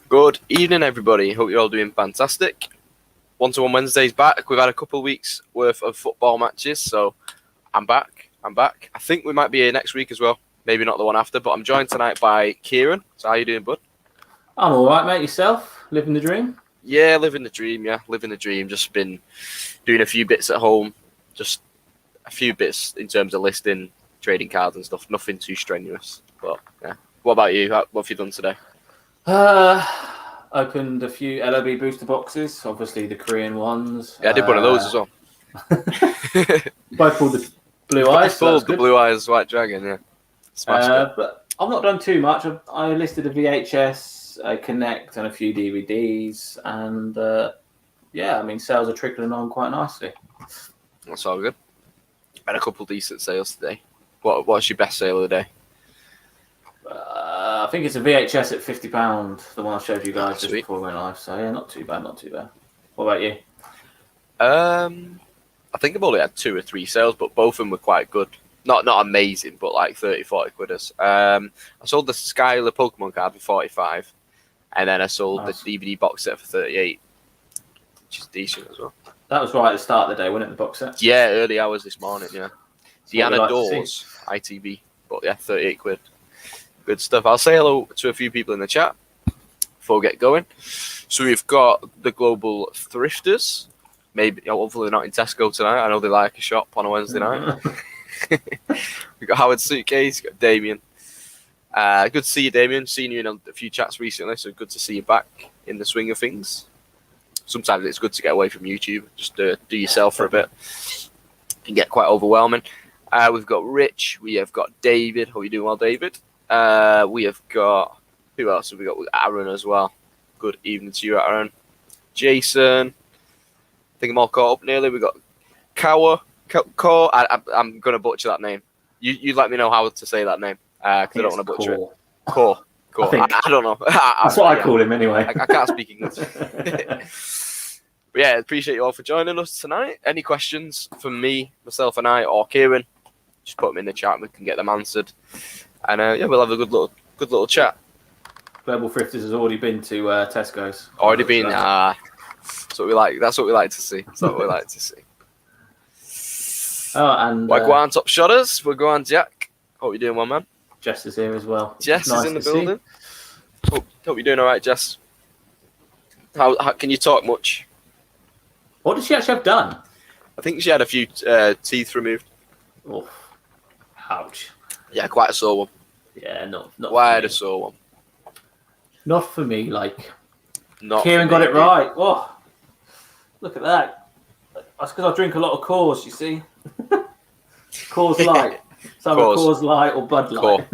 Good evening, everybody. Hope you're all doing fantastic. One-to-One Wednesday's back. We've had a couple of weeks worth of football matches, so I'm back. I think we might be here next week as well. Maybe not the one after, but I'm joined tonight by Kieran. So how you doing, bud? I'm all right, mate. Yourself? Living the dream? Yeah, living the dream. Just been doing a few bits at home. Just a few bits in terms of listing, trading cards and stuff. Nothing too strenuous. But yeah. What about you? What have you done today? Opened a few LOB booster boxes, obviously the Korean ones. Yeah, I did one of those as well. Both pulled the blue eyes. Pulled the blue eyes white dragon, yeah. Smashed it. But I've not done too much. I listed a VHS, a Connect, and a few DVDs, and sales are trickling on quite nicely. That's all good. Had a couple decent sales today. What's your best sale of the day? I think it's a VHS at £50, the one I showed you guys just Sweet. before we went live. So yeah, not too bad. What about you? I think I've only had 2 or 3 sales, but both of them were quite good. Not amazing, but like 30-40 quidders. I sold the Skylar Pokemon card for 45, and then I sold the DVD box set for 38, which is decent as well. That was right at the start of the day, wasn't it, the box set? Yeah, early hours this morning, yeah. Deanna like Dawes, ITV, but yeah, 38 quid. Good stuff. I'll say hello to a few people in the chat before we get going. So we've got the Global Thrifters. Maybe, hopefully not in Tesco tonight. I know they like a shop on a Wednesday night. We've got Howard Suitcase, got Damien. Good to see you, Damien. Seen you in a few chats recently, so good to see you back in the swing of things. Sometimes it's good to get away from YouTube, just do yourself for a bit. It can get quite overwhelming. We've got Rich. We have got David. How are you doing well, David? We have got, who else have we got? Aaron as well. Good evening to you, Aaron. Jason. I think I'm all caught up nearly. We've got Kawa. I'm going to butcher that name. You let me know how to say that name, because I don't want to butcher it. Kaw. I don't know. That's what I call him anyway. I can't speak English. But yeah, appreciate you all for joining us tonight. Any questions from me, myself and I, or Kieran, just put them in the chat and we can get them answered. And we'll have a good little chat. Global Thrifters has already been to Tesco's. Already been. That's what we like. That's what we like to see. Oh, and go on, top shotters. We'll go on, Jack. Hope you're doing well, man. Jess is here as well. Jess is in the building. Hope you're doing all right, Jess. How can you talk much? What did she actually have done? I think she had a few teeth removed. Oh, ouch. Yeah, quite a sore one. Yeah, not quite a sore one. Not for me, like. Not Kieran got it right. Oh, look at that. That's because I drink a lot of Coors, you see. Coors Light. So Coors Light or Bud Light.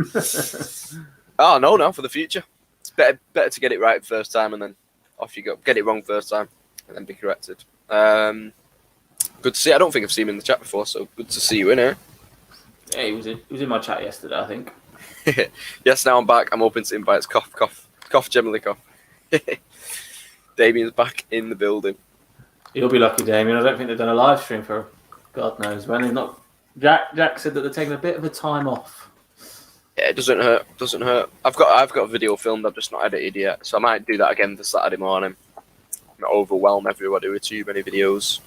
Oh, no, for the future. It's better to get it right first time and then off you go. Get it wrong first time and then be corrected. Good to see. I don't think I've seen him in the chat before, so good to see you in here. Yeah, he was in my chat yesterday, I think. Yes, now I'm back. I'm open to invites. Cough, generally cough. Damien's back in the building. You'll be lucky, Damien. I don't think they've done a live stream for God knows when. They've not. Jack said that they're taking a bit of a time off. Yeah, it doesn't hurt. I've got a video filmed. I've just not edited yet, so I might do that again for Saturday morning. Not overwhelm everybody with too many videos.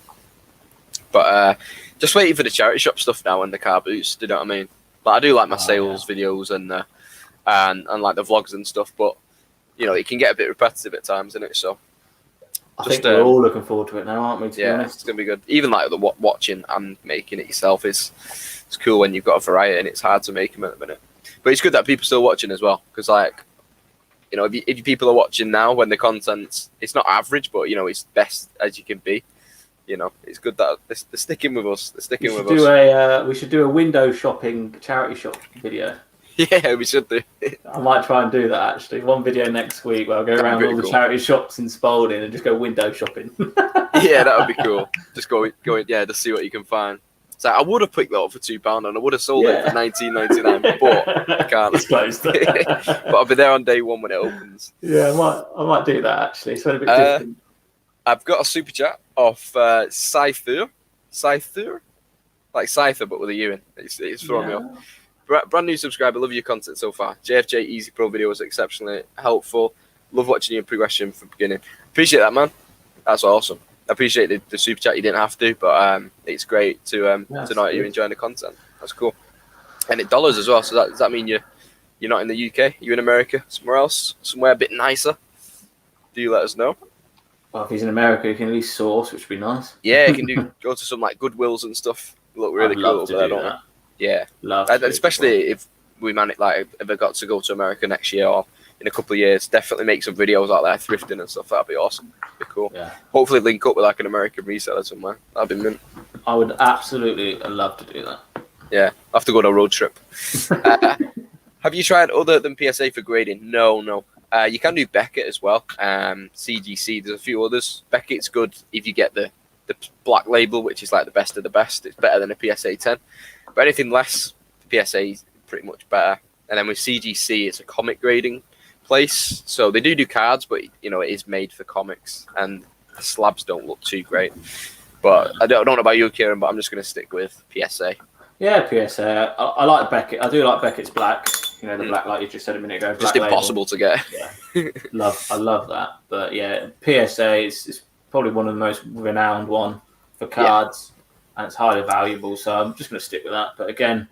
But just waiting for the charity shop stuff now and the car boost. You know what I mean? But I do like my sales videos and like the vlogs and stuff. But it can get a bit repetitive at times, isn't it? So I think we're all looking forward to it now, aren't we? To be honest, it's gonna be good. Even like the watching and making it yourself it's cool when you've got a variety, and it's hard to make them at the minute. But it's good that people are still watching as well, because if people are watching now when the content's it's not average, but it's best as you can be. It's good that they're sticking with us. We should do a window shopping charity shop video. Yeah, we should do. I might try and do that actually. One video next week where I'll go around all the charity shops in Spalding and just go window shopping. Yeah, that would be cool. Just go to see what you can find. So I would have picked that up for £2 and I would have sold it for $19.99, but I can't. It's closed. But I'll be there on day one when it opens. Yeah, I might do that actually. It's a bit different. I've got a super chat off Scyther, like Scyther but with a U in. It's throwing me off. Brand new subscriber, love your content so far. JFJ Easy Pro video was exceptionally helpful. love watching your progression from the beginning. Appreciate that, man. That's awesome. I appreciate the super chat. You didn't have to, but it's great to know that you're enjoying the content. That's cool. And it dollars as well. So does that mean you're not in the UK? You're in America? Somewhere else? Somewhere a bit nicer? Do you let us know? Well, if he's in America, he can at least source, which would be nice. Yeah, you can go to some like Goodwills and stuff. Look really cool over there, don't they? Yeah, especially if we manage, like, if I got to go to America next year or in a couple of years, definitely make some videos out there thrifting and stuff. That'd be awesome. That'd be cool. Yeah. Hopefully link up with like an American reseller somewhere. That'd be mint. I would absolutely love to do that. Yeah, I have to go on a road trip. Have you tried other than PSA for grading? No. You can do Beckett as well. CGC, there's a few others. Beckett's good if you get the black label, which is like the best of the best. It's better than a PSA 10. But anything less, the PSA is pretty much better. And then with CGC, it's a comic grading place. So they do cards, but it is made for comics. And the slabs don't look too great. But I don't know about you, Kieran, but I'm just going to stick with PSA. Yeah, PSA. I like Beckett. I do like Beckett's black. The black, like you just said a minute ago. Just impossible to get. Yeah, I love that. But yeah, PSA is probably one of the most renowned one for cards, and it's highly valuable. So I'm just going to stick with that. But again,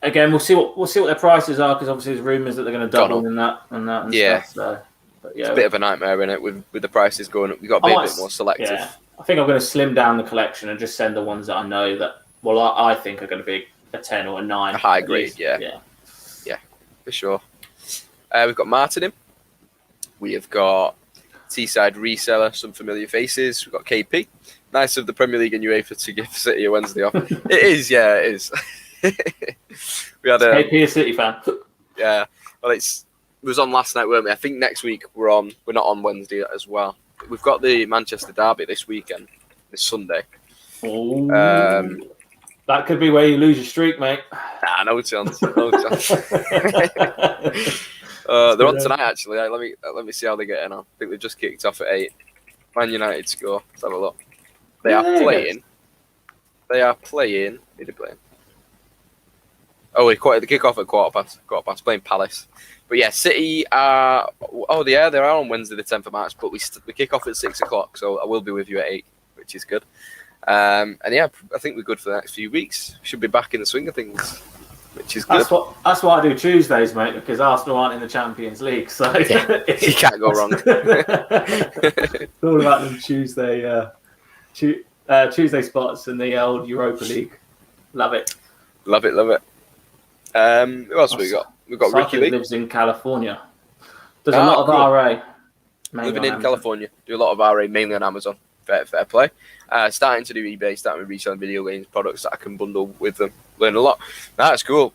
we'll see what their prices are, because obviously there's rumours that they're going to double in that and stuff. So, but yeah, it's a bit of a nightmare, isn't it? With the prices going up, we've got to be a bit more selective. Yeah, I think I'm going to slim down the collection and just send the ones that I know that I think are going to be a 10 or a 9. A high grade, yeah, for sure. We've got Martin in. We have got Teesside Reseller, some familiar faces. We've got KP. Nice of the Premier League and UEFA to give City a Wednesday off. It is, yeah, it is. We had KP a City fan. Yeah, well, it was on last night, weren't we? I think next week we're not on Wednesday as well. We've got the Manchester Derby this weekend, this Sunday. Oh. That could be where you lose your streak, mate. Nah, no chance. No chance. They're on tonight, actually. Let me see how they're getting on. I think they just kicked off at 8. Man United score. Let's have a look. They are playing. Who are they playing? Oh, they kick off at quarter past. Playing Palace. But yeah, City are. Oh, they are on Wednesday, the 10th of March. But we kick off at 6 o'clock, so I will be with you at 8, which is good. And yeah, I think we're good for the next few weeks. We should be back in the swing of things, which is good. That's why I do Tuesdays, mate, because Arsenal aren't in the Champions League, so you can't go wrong. It's all about them Tuesday spots in the old Europa League. Love it. Who else we got? We've got Ricky Lee. Lives in California. There's a lot of RA. Living in California. Do a lot of RA, mainly on Amazon. Fair play. Starting to do eBay, starting with reselling video games products that I can bundle with them. Learn a lot. That's cool.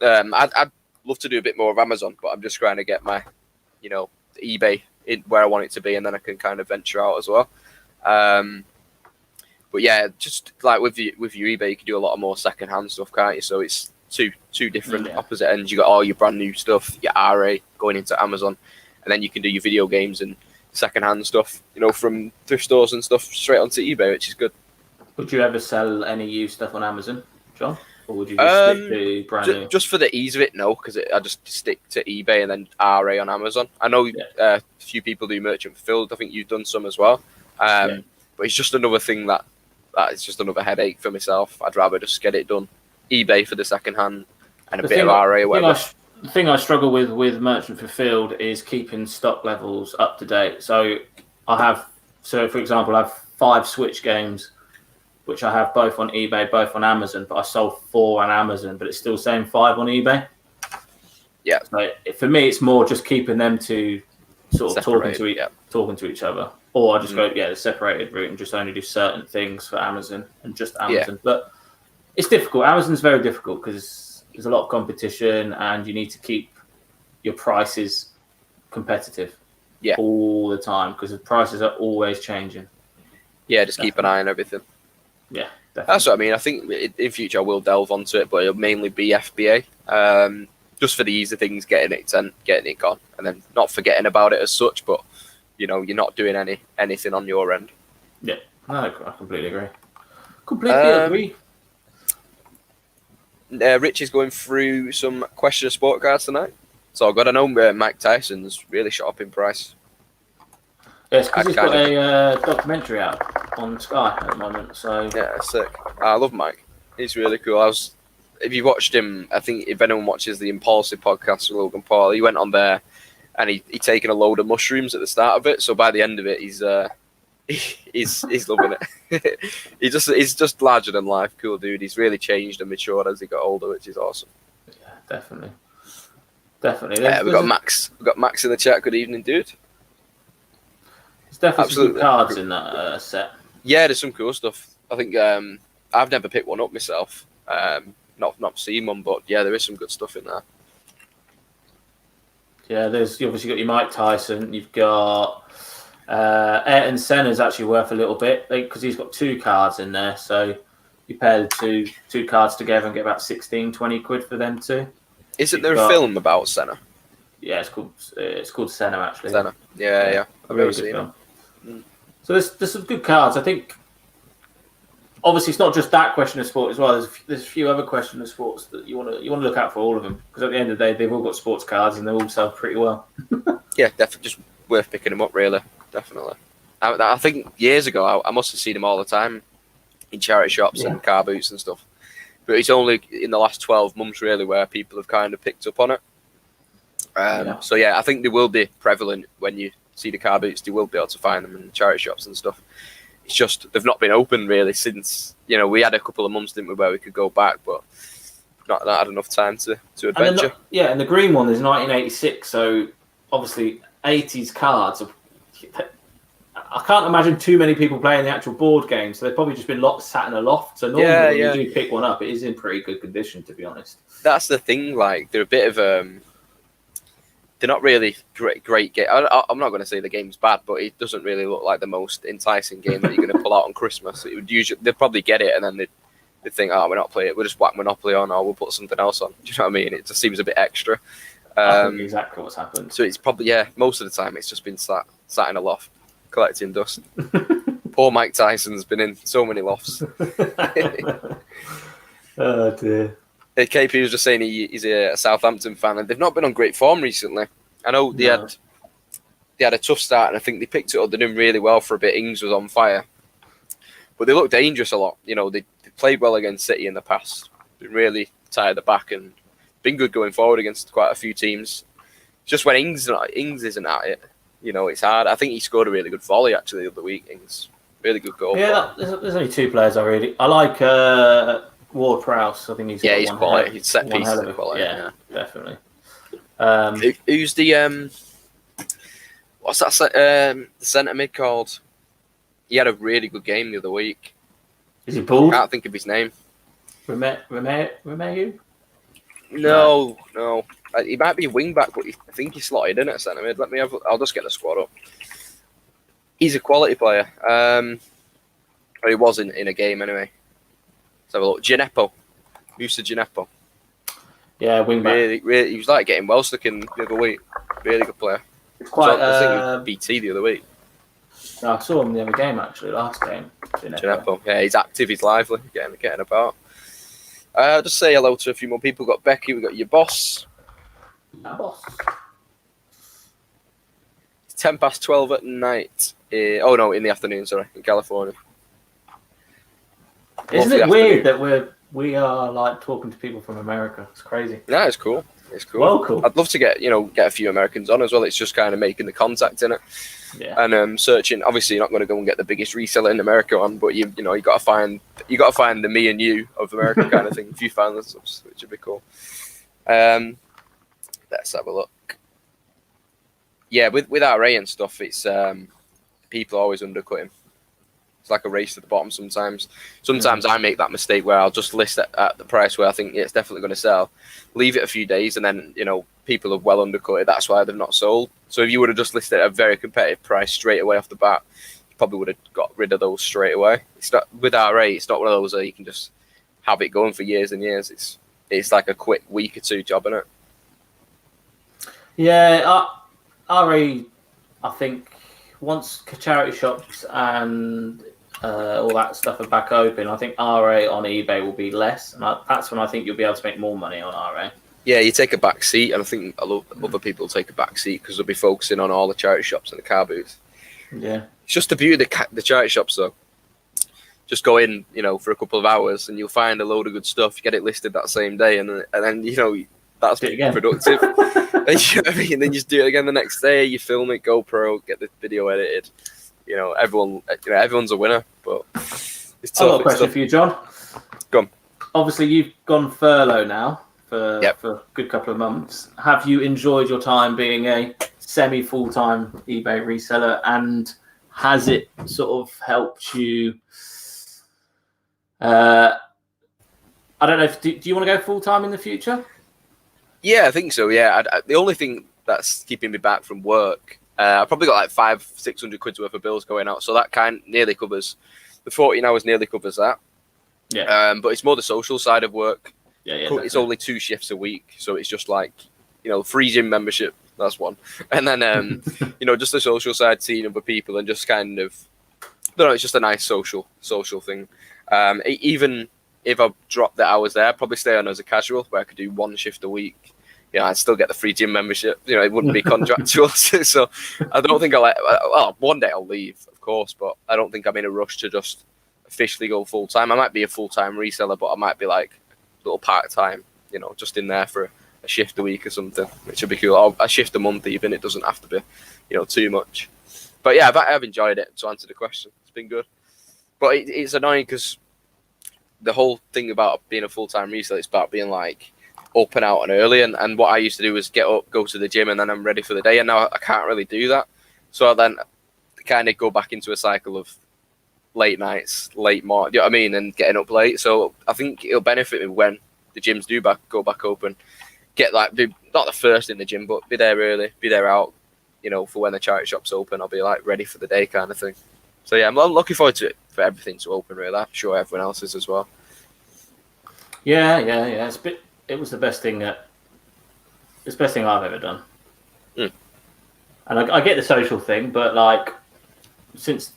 I'd love to do a bit more of Amazon, but I'm just trying to get my, eBay in where I want it to be, and then I can kind of venture out as well. But yeah, just like with your eBay, you can do a lot of more secondhand stuff, can't you? So it's two different opposite ends. You got all your brand new stuff, your RA going into Amazon, and then you can do your video games and secondhand stuff, from thrift stores and stuff straight onto eBay, which is good. Would you ever sell any used stuff on Amazon, John? Or would you just stick to brand new? Just for the ease of it, no, because I just stick to eBay and then RA on Amazon. I know a few people do merchant fulfilled. I think you've done some as well. But it's just another thing that is just another headache for myself. I'd rather just get it done. eBay for the second-hand and a bit of RA or whatever. The thing I struggle with merchant fulfilled is keeping stock levels up to date. So for example, I have 5 Switch games, which I have both on eBay, both on Amazon, but I sold 4 on Amazon, but it's still saying 5 on eBay. Yeah. So for me, it's more just keeping them to sort of talking to each other. Or I just go, the separated route and just only do certain things for Amazon and just Amazon. Yeah. But it's difficult. Amazon's very difficult because there's a lot of competition and you need to keep your prices competitive all the time because the prices are always changing. Yeah, just keep an eye on everything. Yeah, definitely. That's what I mean. I think in future I will delve onto it, but it'll mainly be FBA. Just for the ease of things, getting it gone, and then not forgetting about it as such, but you're not doing anything on your end. Yeah, no, I completely agree. Agree. Rich is going through some question of sport cards tonight. It's all good. I know Mike Tyson's really shot up in price. Yeah, it's because he's got a documentary out on Sky at the moment. So yeah, sick. I love Mike. He's really cool. If you watched him, I think if anyone watches the Impulsive podcast with Logan Paul, he went on there and he taken a load of mushrooms at the start of it. So by the end of it, he's loving it. He's just larger than life, cool dude. He's really changed and matured as he got older, which is awesome. Yeah, definitely. We've got Max. We've got Max in the chat. Good evening, dude. There's definitely some good cards in that set. Yeah, there's some cool stuff. I think I've never picked one up myself. Not seen one, but yeah, there is some good stuff in there. Yeah, you obviously got your Mike Tyson. You've got Ayrton Senna's actually worth a little bit because he's got 2 cards in there. So you pair the two cards together and get about 16, 20 quid for them too. Isn't there a film about Senna? Yeah, it's called Senna actually. Senna. Yeah. I've never seen it. So there's some good cards. I think obviously it's not just that question of sport as well. There's a few other question of sports that you want to look out for all of them because at the end of the day they've all got sports cards and they all sell pretty well. Yeah, definitely just worth picking them up. Really, definitely. I think years ago I must have seen them all the time in charity shops and car boots and stuff. But it's only in the last 12 months really where people have kind of picked up on it. So yeah, I think they will be prevalent when you see the car boots. You will be able to find them in charity shops and stuff. It's just they've not been open really since we had a couple of months, didn't we, where we could go back, but not had enough time to adventure. And the green one is 1986, so obviously 80s cards. I can't imagine too many people playing the actual board game, so they've probably just been sat in a loft. So normally when you do pick one up, it is in pretty good condition, to be honest. That's the thing. Like they're a bit of they're not really great game. I'm not going to say the game's bad, but it doesn't really look like the most enticing game that you're going to pull out on Christmas. It would usually they'd probably get it and then they'd think, we're not playing it. We'll just whack Monopoly on, or we'll put something else on. Do you know what I mean? It just seems a bit extra. I think exactly what's happened. So it's probably most of the time it's just been sat in a loft collecting dust. Poor Mike Tyson's been in so many lofts. Oh dear. KP was just saying he's a Southampton fan, and they've not been on great form recently. I know they had a tough start, and I think they picked it up. They're doing really well for a bit. Ings was on fire, but they look dangerous a lot. They played well against City in the past. Been really tied at the back and been good going forward against quite a few teams. Just when Ings isn't at it, it's hard. I think he scored a really good volley actually the other week. Ings, really good goal. Yeah, there's only 2 players I like. Ward-Prowse, I think he's he's quality. He's set pieces of quality. Yeah, definitely. Who's the what's that? The centre mid called? He had a really good game the other week. Is he bald? I can't think of his name. Remehu? No. He might be a wing back, but I think he's slotted in at centre mid. I'll just get the squad up. He's a quality player. Or he was in a game anyway. Let's have a look. Gineppo. Musa Gineppo. Yeah, wing back. Really, he was like getting well stuck in the other week. Really good player. It's quite. I think he was BT the other week. No, I saw him the other game actually. Last game. Gineppo. Yeah, he's active. He's lively. Getting about. Just say hello to a few more people. We've got Becky. We've got your boss. Boss. It's 12:10 at night. In the afternoon. Sorry, in California. Isn't it weird that we are like talking to people from America? It's crazy. No, it's cool. It's cool. Well, cool. I'd love to get a few Americans on as well. It's just kind of making the contact in it. Yeah. And searching. Obviously, you're not going to go and get the biggest reseller in America on, but you got to find the me and you of America kind of thing. A few fans, which would be cool. Let's have a look. Yeah, with RA and stuff, it's people always undercut him. It's like a race to the bottom sometimes. Sometimes I make that mistake where I'll just list at the price where I think it's definitely going to sell, leave it a few days, and then people have well undercut it. That's why they've not sold. So if you would have just listed at a very competitive price straight away off the bat, you probably would have got rid of those straight away. It's not with RA. It's not one of those where you can just have it going for years and years. It's like a quick week or two job, isn't it? Yeah, RA. I think once charity shops and all that stuff are back open, I think RA on eBay will be less, and that's when I think you'll be able to make more money on RA. Yeah, you take a back seat, and I think a lot of other people take a back seat because they'll be focusing on all the charity shops and the car booths. Yeah. It's just the beauty of the charity shops, though. Just go in, for a couple of hours, and you'll find a load of good stuff. You get it listed that same day, and then that's productive. And then you just do it again the next day. You film it, GoPro, get the video edited. Everyone's a winner. But it's tough. I've got a question for you, John. Go on. Obviously, you've gone furlough now for a good couple of months. Have you enjoyed your time being a semi-full-time eBay reseller, and has it sort of helped you? I don't know. Do you want to go full-time in the future? Yeah, I think so. Yeah, the only thing that's keeping me back from work, I've probably got like 500-600 quid's worth of bills going out, so that nearly covers the 14 hours. Nearly covers that. Yeah. But it's more the social side of work. Yeah. It's only 2 shifts a week, so it's just like free gym membership. That's one, and then just the social side, seeing other people, and just kind of, it's just a nice social thing. Even if I drop the hours there, I'd probably stay on as a casual, where I could do 1 shift a week. I'd still get the free gym membership. It wouldn't be contractual. So I don't think one day I'll leave, of course, but I don't think I'm in a rush to just officially go full time. I might be a full time reseller, but I might be like a little part time, just in there for a shift a week or something, which would be cool. Or a shift a month even. It doesn't have to be, too much. But yeah, I've enjoyed it. To answer the question, it's been good. But it's annoying because the whole thing about being a full time reseller is about being like up and out and early. And what I used to do was get up, go to the gym, and then I'm ready for the day. And now I can't really do that. So then kind of go back into a cycle of late nights, late morning, you know what I mean, and getting up late. So I think it'll benefit me when the gyms do go back open. Get be not the first in the gym, but be there early, be there out, for when the charity shop's open. I'll be like ready for the day kind of thing. So yeah, I'm looking forward to it, for everything to open. Really, I'm sure everyone else is as well. Yeah. It was the best thing I've ever done. Mm. And I get the social thing, but like since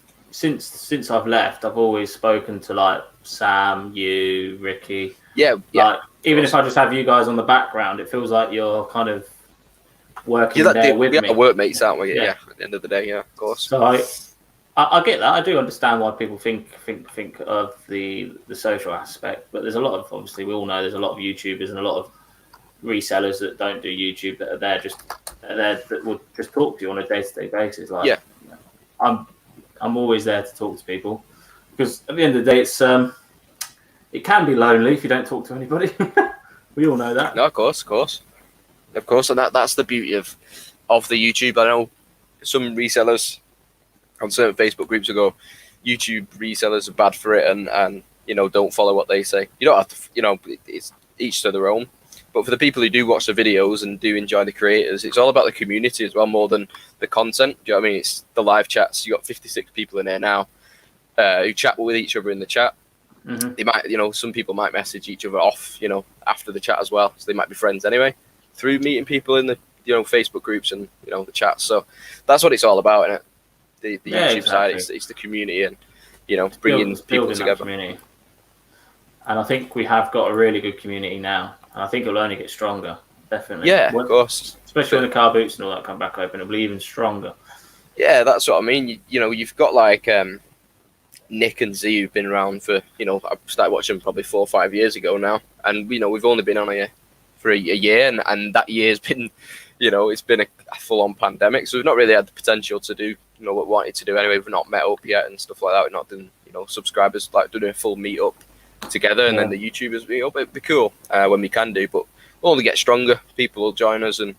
I've left, I've always spoken to like Sam, you, Ricky. Yeah. Like even if I just have you guys on the background, it feels like you're kind of working there with me. We're workmates, aren't we? Yeah. At the end of the day, yeah, of course. So I get that. I do understand why people think of the social aspect, but there's a lot of, obviously we all know there's a lot of YouTubers and a lot of resellers that don't do YouTube that are there that will just talk to you on a day-to-day basis. Like, I'm always there to talk to people because at the end of the day, it can be lonely if you don't talk to anybody. We all know that. No, of course, and that's the beauty of the YouTube. I know some resellers on certain Facebook groups will go, YouTube resellers are bad for it, and don't follow what they say. You don't have to, it's each to their own. But for the people who do watch the videos and do enjoy the creators, it's all about the community as well, more than the content. Do you know what I mean? It's the live chats. You got 56 people in there now who chat with each other in the chat. Mm-hmm. They might, some people might message each other off, after the chat as well. So they might be friends anyway through meeting people in the, Facebook groups and, the chats. So that's what it's all about, isn't it? The YouTube side, it's the community and, bringing people together. Community. And I think we have got a really good community now. And I think it'll only get stronger, definitely. Yeah, of course. Especially when the car boots and all that come back open, it'll be even stronger. Yeah, that's what I mean. You've got like Nick and Z who've been around for, I started watching them probably 4 or 5 years ago now. And, we've only been on here for a year. And that year's been, it's been a full-on pandemic. So we've not really had the potential to do, what we wanted to do anyway. We've not met up yet and stuff like that. We've not done, subscribers, like doing a full meet-up together, and then the YouTubers meet up. It'd be cool when we can do, but we'll only get stronger. People will join us, and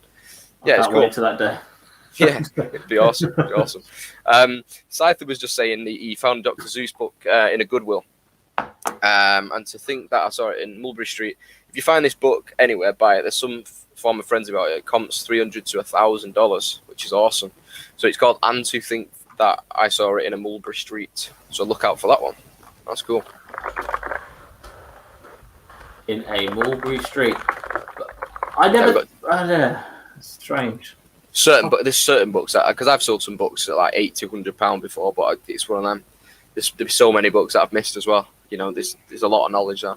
it's cool. Wait to that day. Yeah, it'd be awesome. Scyther was just saying he found Dr. Zeus book in a Goodwill, and to think that I saw it in Mulberry Street. If you find this book anywhere, buy it. There's some former friends about it. It comps $300 to $1,000, which is awesome. So it's called "And to Think That I Saw It in a Mulberry Street." So look out for that one. That's cool. In a Mulberry Street. I never. It's strange. There's certain books that, because I've sold some books at like £80-100 before, but it's one of them. There's so many books that I've missed as well. There's a lot of knowledge there.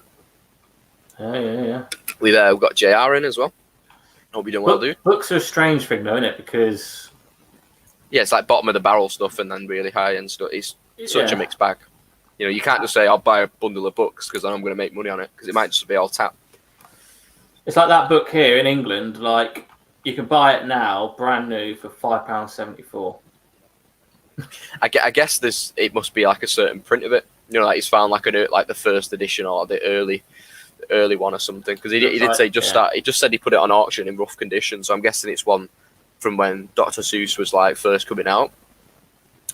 Yeah. We've got JR in as well. Hope you're doing well, dude. Books are a strange thing, though, isn't it? Because it's like bottom of the barrel stuff and then really high end stuff. It's such a mixed bag. You can't just say I'll buy a bundle of books because then I'm going to make money on it, because it might just be all tap. It's like that book here in England. Like, you can buy it now, brand new, for £5.74. I guess it must be like a certain print of it. Like he's found like the first edition or the early one or something. Because he did say he just said he put it on auction in rough condition. So I'm guessing it's one from when Dr. Seuss was like first coming out.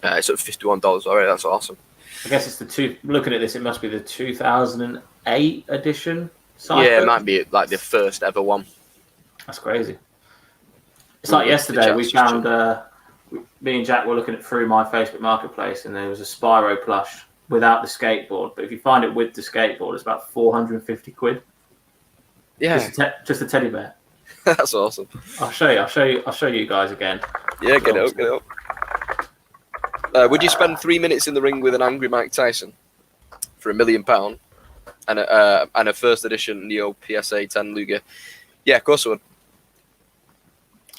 It's at $51. All right, that's awesome. I guess it's looking at this, it must be the 2008 edition. It might be like the first ever one. That's crazy. It's like yesterday we found, me and Jack were looking at through my Facebook Marketplace, and there was a Spyro plush without the skateboard. But if you find it with the skateboard, it's about 450 quid. Yeah, just a teddy bear. That's awesome. I'll show you guys again. Yeah, get it up. Would you spend 3 minutes in the ring with an angry Mike Tyson for £1 million and a first edition Neo PSA 10 Luger? Yeah, of course I would.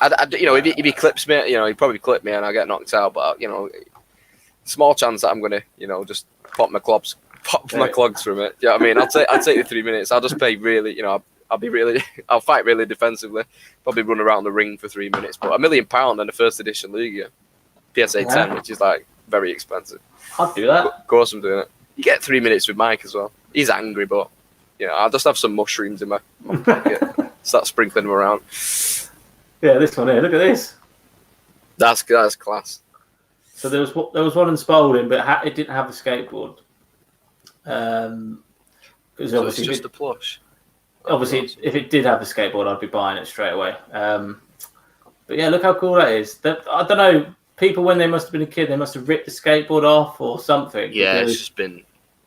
If he clips me, he'd probably clip me and I get knocked out. But small chance that I'm gonna, just pop my clogs from it. Yeah, I mean, I'll take the 3 minutes. I'll just play really, I'll fight really defensively. Probably run around the ring for 3 minutes. But £1 million and a first edition Luger PSA 10, which is like very expensive. I'll do that. Of course, I'm doing it. You get 3 minutes with Mike as well. He's angry, but I'll just have some mushrooms in my pocket. Start sprinkling them around. Yeah, this one here. Look at this. That's class. So there was one in Spalding, but it didn't have the skateboard. Because so it's just a plush. Obviously, if it did have the skateboard, I'd be buying it straight away. But yeah, look how cool that is. I don't know. People, when they must have been a kid, they must have ripped the skateboard off or something. Yeah, it's just been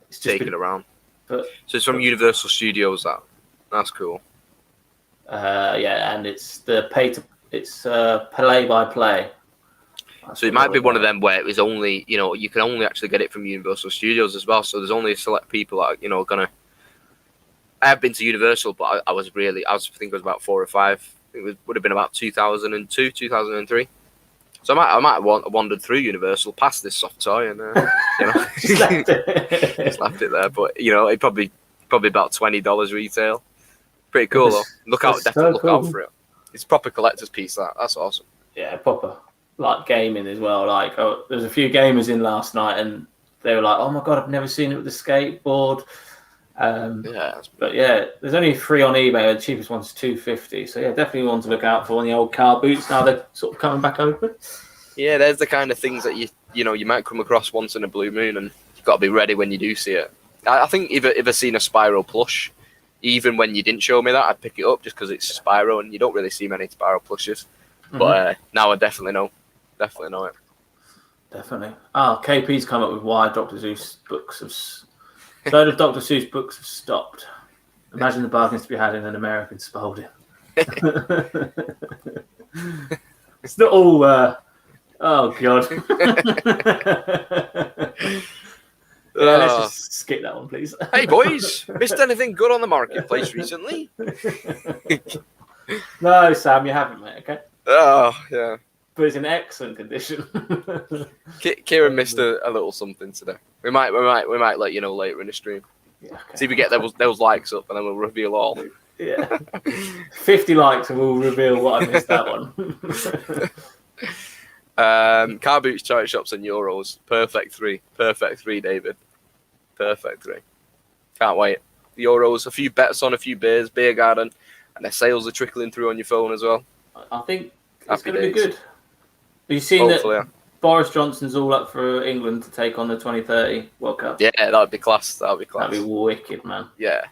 taken around. But so it's from Universal Studios. That's cool. And it's play by play. So it might be one of them where it was only, you can only actually get it from Universal Studios as well. So there's only a select people that are, gonna. I have been to Universal, but I think it was about 4 or 5. It would have been about 2002, 2003. So I might have wandered through Universal past this soft toy and just left it. Just left it there. But it probably about $20 retail. Pretty cool though. Look out for it. It's a proper collector's piece. That's awesome. Yeah, proper like gaming as well. Like there was a few gamers in last night and they were like, "Oh my god, I've never seen it with the skateboard." But yeah, there's only 3 on eBay. The cheapest one's $250. So yeah, definitely one to look out for. On the old car boots now they're sort of coming back open. Yeah, there's the kind of things that you might come across once in a blue moon, and you've got to be ready when you do see it. I think if I've seen a Spyro plush, even when you didn't show me that, I'd pick it up just because it's Spyro, and you don't really see many Spyro plushes. Mm-hmm. But now I definitely know it. Definitely. KP's come up with why Dr. Seuss books have. Load of Dr. Seuss books have stopped. Imagine the bargains to be had in an American Spalding. It's not all. Oh god. Let's just skip that one, please. Hey boys, missed anything good on the marketplace recently? No, Sam, you haven't, mate. Okay. Oh yeah. But it's in excellent condition. Kieran missed a little something today. We might let you know later in the stream. Yeah, okay. See if we get those likes up, and then we'll reveal all. Yeah, 50 likes, and we'll reveal what I missed that one. Car boots, charity shops, and euros. Perfect three, David. Perfect 3. Can't wait. The euros, a few bets on a few beers, beer garden, and their sales are trickling through on your phone as well. I think it's going to be good. Have you seen that Boris Johnson's all up for England to take on the 2030 World Cup? Yeah, that'd be class. That'd be wicked, man. Yeah,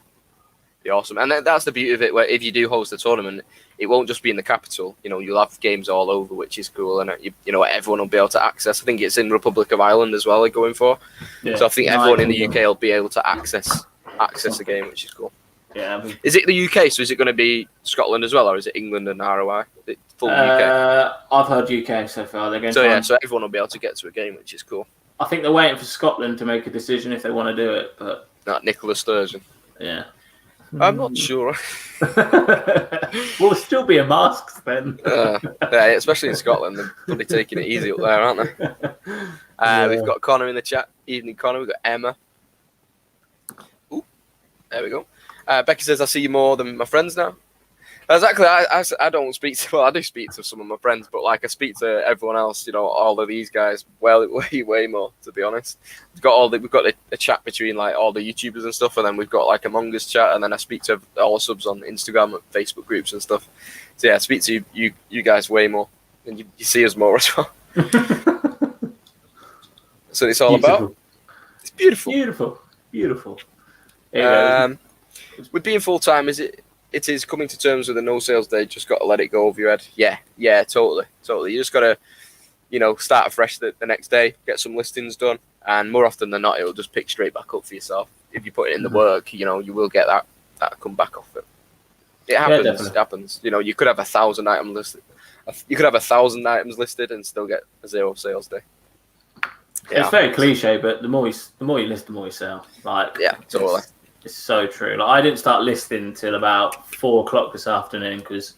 be awesome. And that's the beauty of it. Where if you do host a tournament, it won't just be in the capital. You'll have games all over, which is cool, and everyone will be able to access. I think it's in Republic of Ireland as well. They're going for. Yeah. So I think everyone in the UK will be able to access the game, which is cool. Yeah. Is it the UK? So is it going to be Scotland as well, or is it England and ROI? Is it full UK? I've heard UK so far. They're going. So everyone will be able to get to a game, which is cool. I think they're waiting for Scotland to make a decision if they want to do it, but Nicola Sturgeon. Yeah. I'm not sure. Will still be a masks then. Yeah, especially in Scotland, they're probably taking it easy up there, aren't they? We've got Connor in the chat. Evening, Connor. We've got Emma. Ooh, there we go. Becky says, I see you more than my friends now. Exactly. I don't speak to, well, I do speak to some of my friends, but like I speak to everyone else, all of these guys, well, way more, to be honest. We've got a chat between like all the YouTubers and stuff, and then we've got like Among Us chat, and then I speak to all the subs on Instagram and Facebook groups and stuff. So yeah, I speak to you guys way more, and you see us more as well. So it's all about. It's beautiful. Beautiful. With being full time, it is coming to terms with a no sales day. Just got to let it go over your head. Yeah, totally. You just got to, start afresh the next day, get some listings done, and more often than not, it'll just pick straight back up for yourself. If you put it in the work, you will get that come back off it. It happens. Yeah, it happens. You could have 1,000 items listed. You could have 1,000 items listed and still get a 0 sales day. Yeah, it's very cliche, but the more you list, the more you sell. Like, yeah, totally. It's so true. Like, I didn't start listing until about 4 o'clock this afternoon because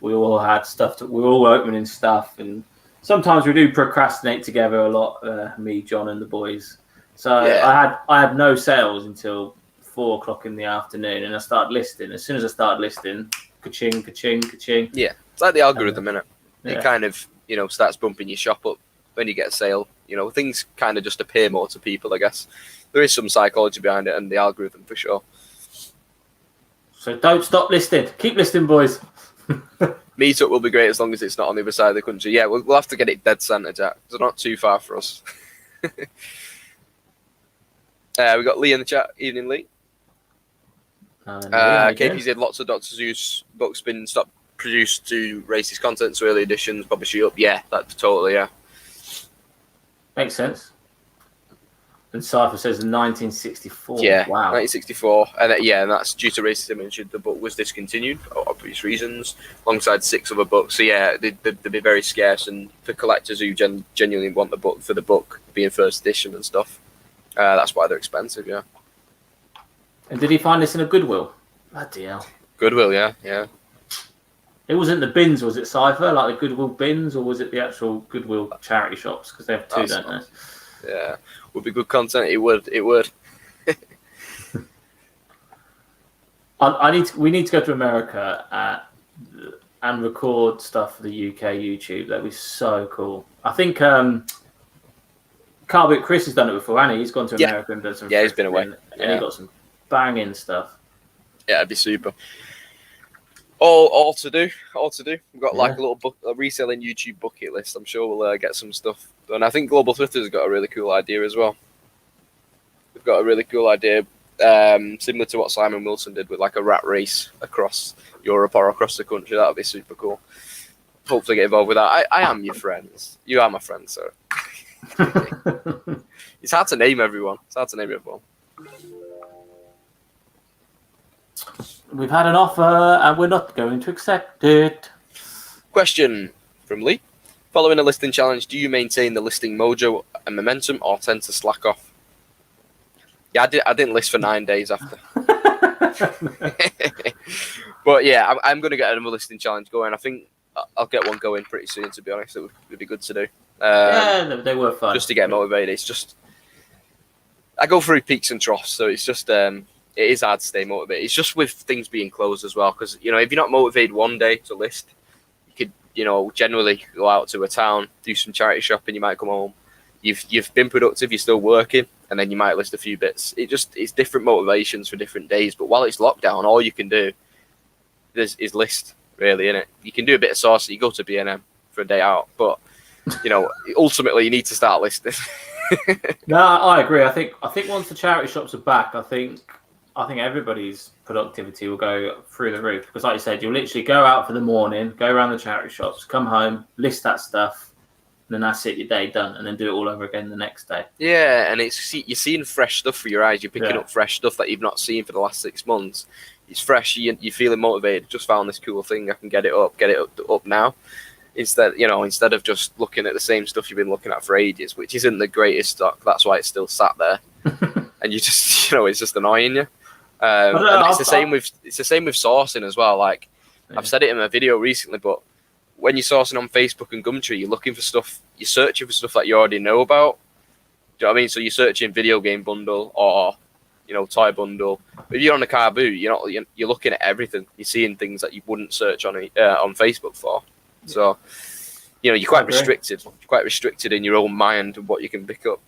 we all had stuff. We were all opening stuff, and sometimes we do procrastinate together a lot. Me, John, and the boys. So yeah. I had no sales until 4 o'clock in the afternoon, and I started listing. As soon as I started listing, ka-ching, ka-ching, ka-ching. Yeah, it's like the algorithm, innit? It kind of starts bumping your shop up when you get a sale. Things kind of just appear more to people, I guess. There is some psychology behind it and the algorithm for sure. So don't stop listing. Keep listing, boys. Meetup will be great as long as it's not on the other side of the country. Yeah, we'll have to get it dead center, Jack. It's not too far for us. We got Lee in the chat. Evening, Lee. KP said lots of Dr. Seuss books been stopped produced to racist content, so early editions, publish it up. Yeah, that's totally, yeah. Makes sense. And Cypher says 1964. Yeah, wow. 1964. And that's due to racist image. The book was discontinued for obvious reasons, alongside 6 other books. So yeah, they'd be very scarce, and for collectors who genuinely want the book for the book being first edition and stuff, that's why they're expensive, yeah. And did he find this in a Goodwill? Bloody hell. Goodwill, yeah. It wasn't the bins, was it, Cypher? Like the Goodwill bins, or was it the actual Goodwill charity shops? Because they have 2, don't they? Yeah. Would be good content. It would. We need to go to America and record stuff for the UK YouTube. That'd be so cool. I think Carbit Chris has done it before, hasn't he? He's gone to America and done some. Yeah, he's been away, and he got some banging stuff. Yeah, it'd be super. All to do. We've got like a reselling YouTube bucket list. I'm sure we'll get some stuff done. I think Global Thrifter's got a really cool idea as well. We've got a really cool idea, similar to what Simon Wilson did with like a rat race across Europe or across the country. That would be super cool. Hopefully get involved with that. I am your friends. You are my friends, sir. It's hard to name everyone. We've had an offer and we're not going to accept it. Question from Lee. Following a listing challenge, do you maintain the listing mojo and momentum or tend to slack off? Yeah, I didn't list for 9 days after. But yeah, I'm going to get another listing challenge going. I think I'll get one going pretty soon, to be honest. It would be good to do. They were fun. Just to get motivated. It's just... I go through peaks and troughs, so it's just... it is hard to stay motivated. It's just with things being closed as well, because if you're not motivated one day to list, you could generally go out to a town, do some charity shopping, you might come home, you've been productive, you're still working, and then you might list a few bits. It's different motivations for different days. But while it's lockdown, all you can do is list, really, innit? You can do a bit of sauce, you go to B&M for a day out, but ultimately you need to start listing. No, I agree. I think once the charity shops are back, I think everybody's productivity will go through the roof, because like you said, you'll literally go out for the morning, go around the charity shops, come home, list that stuff, and then that's it, your day done, and then do it all over again the next day. Yeah, and you're seeing fresh stuff for your eyes. You're picking up fresh stuff that you've not seen for the last 6 months. It's fresh. You're feeling motivated. Just found this cool thing. I can get it up now. Instead of just looking at the same stuff you've been looking at for ages, which isn't the greatest stock. That's why it's still sat there. And you just, it's just annoying you. And it's the same with sourcing as well. Like I've said it in a video recently, but when you're sourcing on Facebook and Gumtree, you're looking for stuff, you're searching for stuff that you already know about. Do you know what I mean? So you're searching video game bundle or toy bundle. But if you're on a car boot, you're looking at everything. You're seeing things that you wouldn't search on Facebook for. So you're quite restricted. You're quite restricted in your own mind of what you can pick up.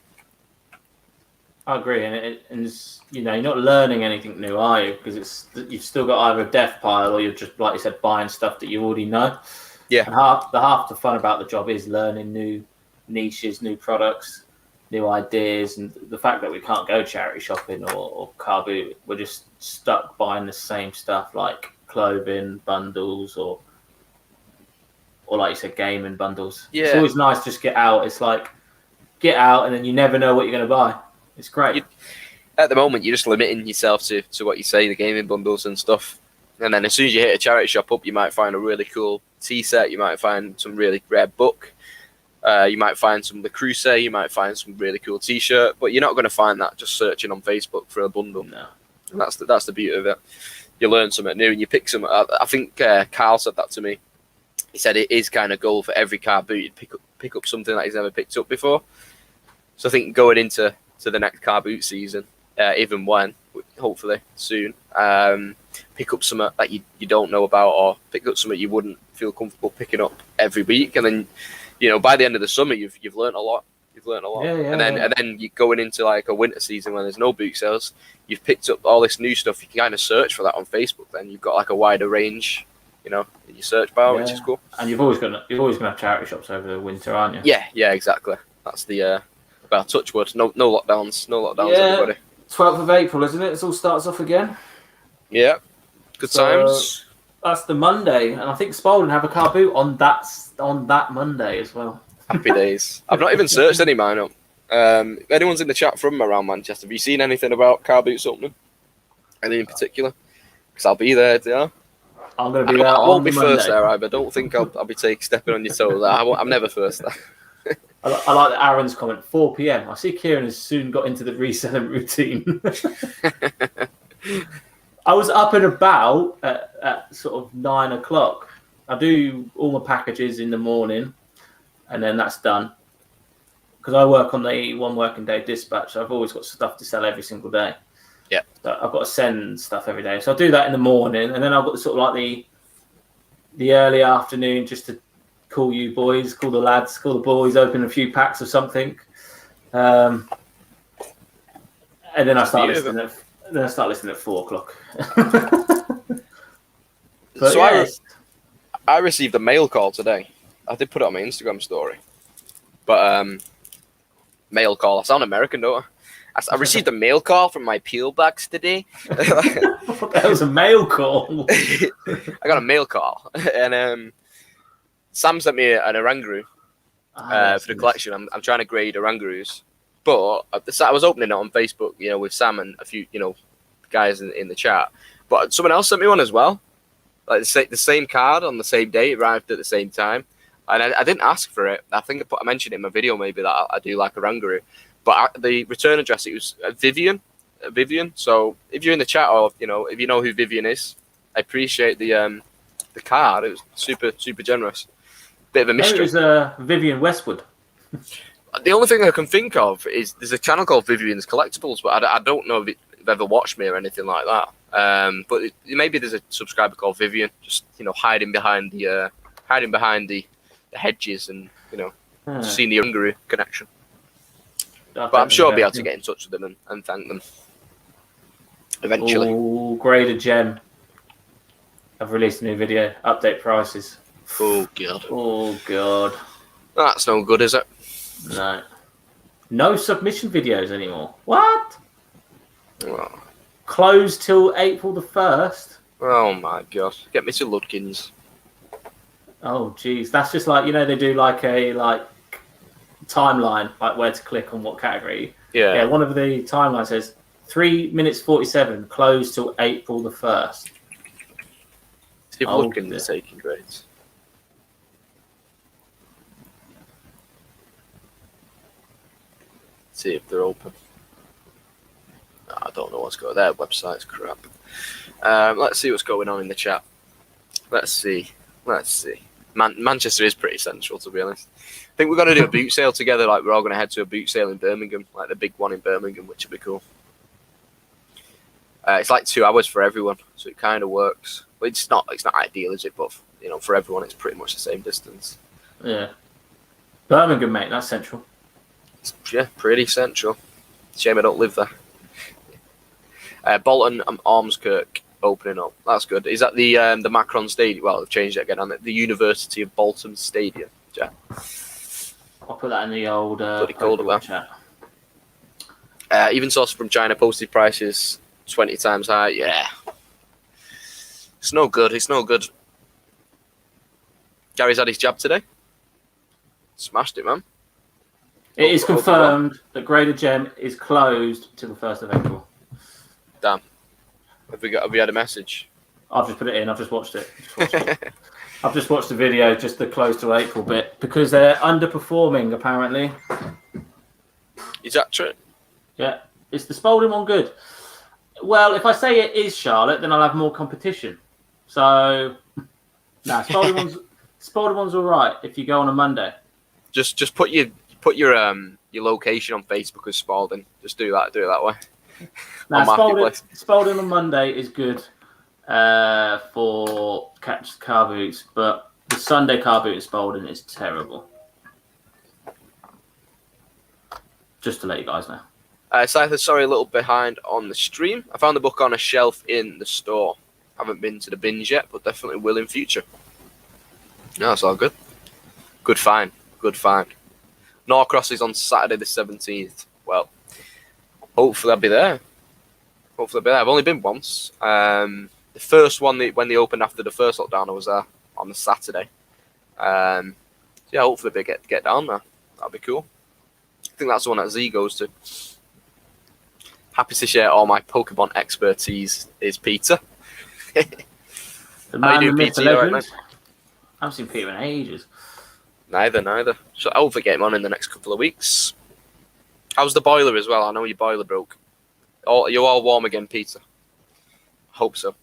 I agree, and it's, you're not learning anything new, are you? Because you've still got either a death pile or you're just, like you said, buying stuff that you already know. Yeah. And half the fun about the job is learning new niches, new products, new ideas, and the fact that we can't go charity shopping or car boot, we're just stuck buying the same stuff like clothing bundles or like you said, gaming bundles. Yeah. It's always nice to just get out. It's like get out and then you never know what you're going to buy. It's great. At the moment, you're just limiting yourself to what you say, the gaming bundles and stuff. And then as soon as you hit a charity shop up, you might find a really cool tea set. You might find some really rare book. You might find some Le Creuset. You might find some really cool T-shirt. But you're not going to find that just searching on Facebook for a bundle. No. And that's the beauty of it. You learn something new and you pick some. I think Carl said that to me. He said it is kind of goal for every car boot to pick up something that he's never picked up before. So I think going into the next car boot season, even when, hopefully soon, pick up something that you don't know about, or pick up something you wouldn't feel comfortable picking up every week, and then by the end of the summer you've learned a lot. And then you going into like a winter season when there's no boot sales, you've picked up all this new stuff. You can kind of search for that on Facebook. Then you've got like a wider range, in your search bar, which is cool. And you've always gonna have charity shops over the winter, aren't you? Yeah, exactly. That's the well, touch wood. No lockdowns, everybody. 12th of April, isn't it? It all starts off again. Yeah, good times. That's the Monday, and I think Spalding have a car boot on that Monday as well. Happy days. I've not even searched any mine up. If anyone's in the chat from around Manchester, have you seen anything about car boots opening? Anything in particular? Because I'll be there. Yeah. I'm going to be there. I won't be first there, I don't think I'll be stepping on your toes. I'm never first there. I like Aaron's comment. 4 p.m. I see Kieran has soon got into the reselling routine. I was up and about at sort of 9 o'clock. I do all my packages in the morning, and then that's done. Because I work on the one working day dispatch, I've always got stuff to sell every single day. Yeah, so I've got to send stuff every day. So I do that in the morning, and then I've got sort of like the early afternoon just to call you boys, call the lads, call the boys, open a few packs of something, and then I start listening. Then I start listening at 4 o'clock. So yes. I received a mail call today. I did put it on my Instagram story, but mail call. I sound American, don't I? I received a mail call from my peel bags today. That was a mail call. I got a mail call, and Sam sent me an Orangaroo for the collection. I'm trying to grade Orangaroos, but I was opening it on Facebook, with Sam and a few, guys in the chat. But someone else sent me one as well, like the same card on the same day. It arrived at the same time, and I didn't ask for it. I think I mentioned it in my video maybe that I do like Orangaroo. But the return address, it was Vivian. So if you're in the chat, or if you know who Vivian is, I appreciate the card. It was super, super generous. Bit of a mystery. It was Vivian Westwood. The only thing I can think of is there's a channel called Vivian's Collectibles, but I don't know if you've ever watched me or anything like that. But maybe there's a subscriber called Vivian, just hiding behind the hedges and seeing the Orangaroo connection. But I'm sure I'll be able to get in touch with them and thank them eventually. Oh, Grader Gem. I've released a new video. Update prices. Oh, God. Oh, God. That's no good, is it? No. No submission videos anymore. What? Oh. Closed till April the 1st. Oh, my God. Get me to Ludkins. Oh, geez. That's just like, they do like a timeline, like where to click on what category. Yeah. One of the timelines says 3 minutes 47, closed till April the 1st. See if Ludkins is taking grades. See if they're open. I don't know what's going on. Their website's crap. Let's see what's going on in the chat. Let's see. Manchester is pretty central, to be honest. I think we're going to do a boot sale together. Like, we're all going to head to a boot sale in Birmingham, like the big one in Birmingham, which would be cool. It's like 2 hours for everyone, so it kind of works. Well, it's not ideal, is it? But for everyone, it's pretty much the same distance. Yeah. Birmingham, mate, that's central. Yeah, pretty central. Shame I don't live there. Bolton and Ormskirk opening up. That's good. Is that the Macron Stadium? Well, they've changed it again on the University of Bolton Stadium. Yeah. I'll put that in the old chat. Even sourced from China, posted prices 20 times high. Yeah. It's no good. Gary's had his jab today. Smashed it, man. It is confirmed that Grader Gem is closed till the 1st of April. Damn. Have we had a message? I've just put it in. I've just watched it. I've just watched the video, just the close to April bit, because they're underperforming, apparently. Is that true? Yeah. Is the Spalding one good? Well, if I say it is Charlotte, then I'll have more competition. So, Spalding one's all right if you go on a Monday. Just put your location on Facebook as Spalding. Just do that way. Spalding on Monday is good for catch car boots, but the Sunday car boot in Spalding is terrible. Just to let you guys know. Scyther, sorry, a little behind on the stream. I found the book on a shelf in the store. Haven't been to the bins yet, but definitely will in future. No, it's all good. Good find. Norcross is on Saturday the 17th. Well, hopefully I'll be there. I've only been once. The first one, when they opened after the first lockdown, I was there on the Saturday. Yeah, hopefully they get down there. That'd be cool. I think that's the one that Z goes to. Happy to share all my Pokemon expertise is Peter. The man who missed the legend. I haven't seen Peter in ages. Neither. So I'll get him on in the next couple of weeks. How's the boiler as well? I know your boiler broke. You're all warm again, Peter. Hope so.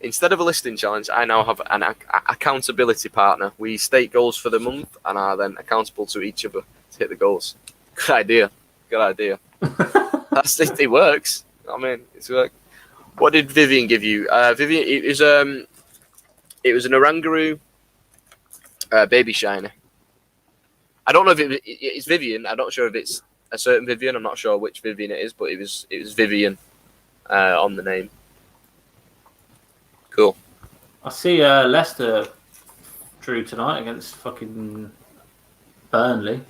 Instead of a listing challenge, I now have an accountability partner. We state goals for the month and are then accountable to each other to hit the goals. Good idea. It works. I mean, it's worked. What did Vivian give you? Vivian, it was an Orangaroo baby shiner. I don't know if it's Vivian. I'm not sure if it's a certain Vivian. I'm not sure which Vivian it is, but it was Vivian on the name. Cool. I see Leicester drew tonight against fucking Burnley.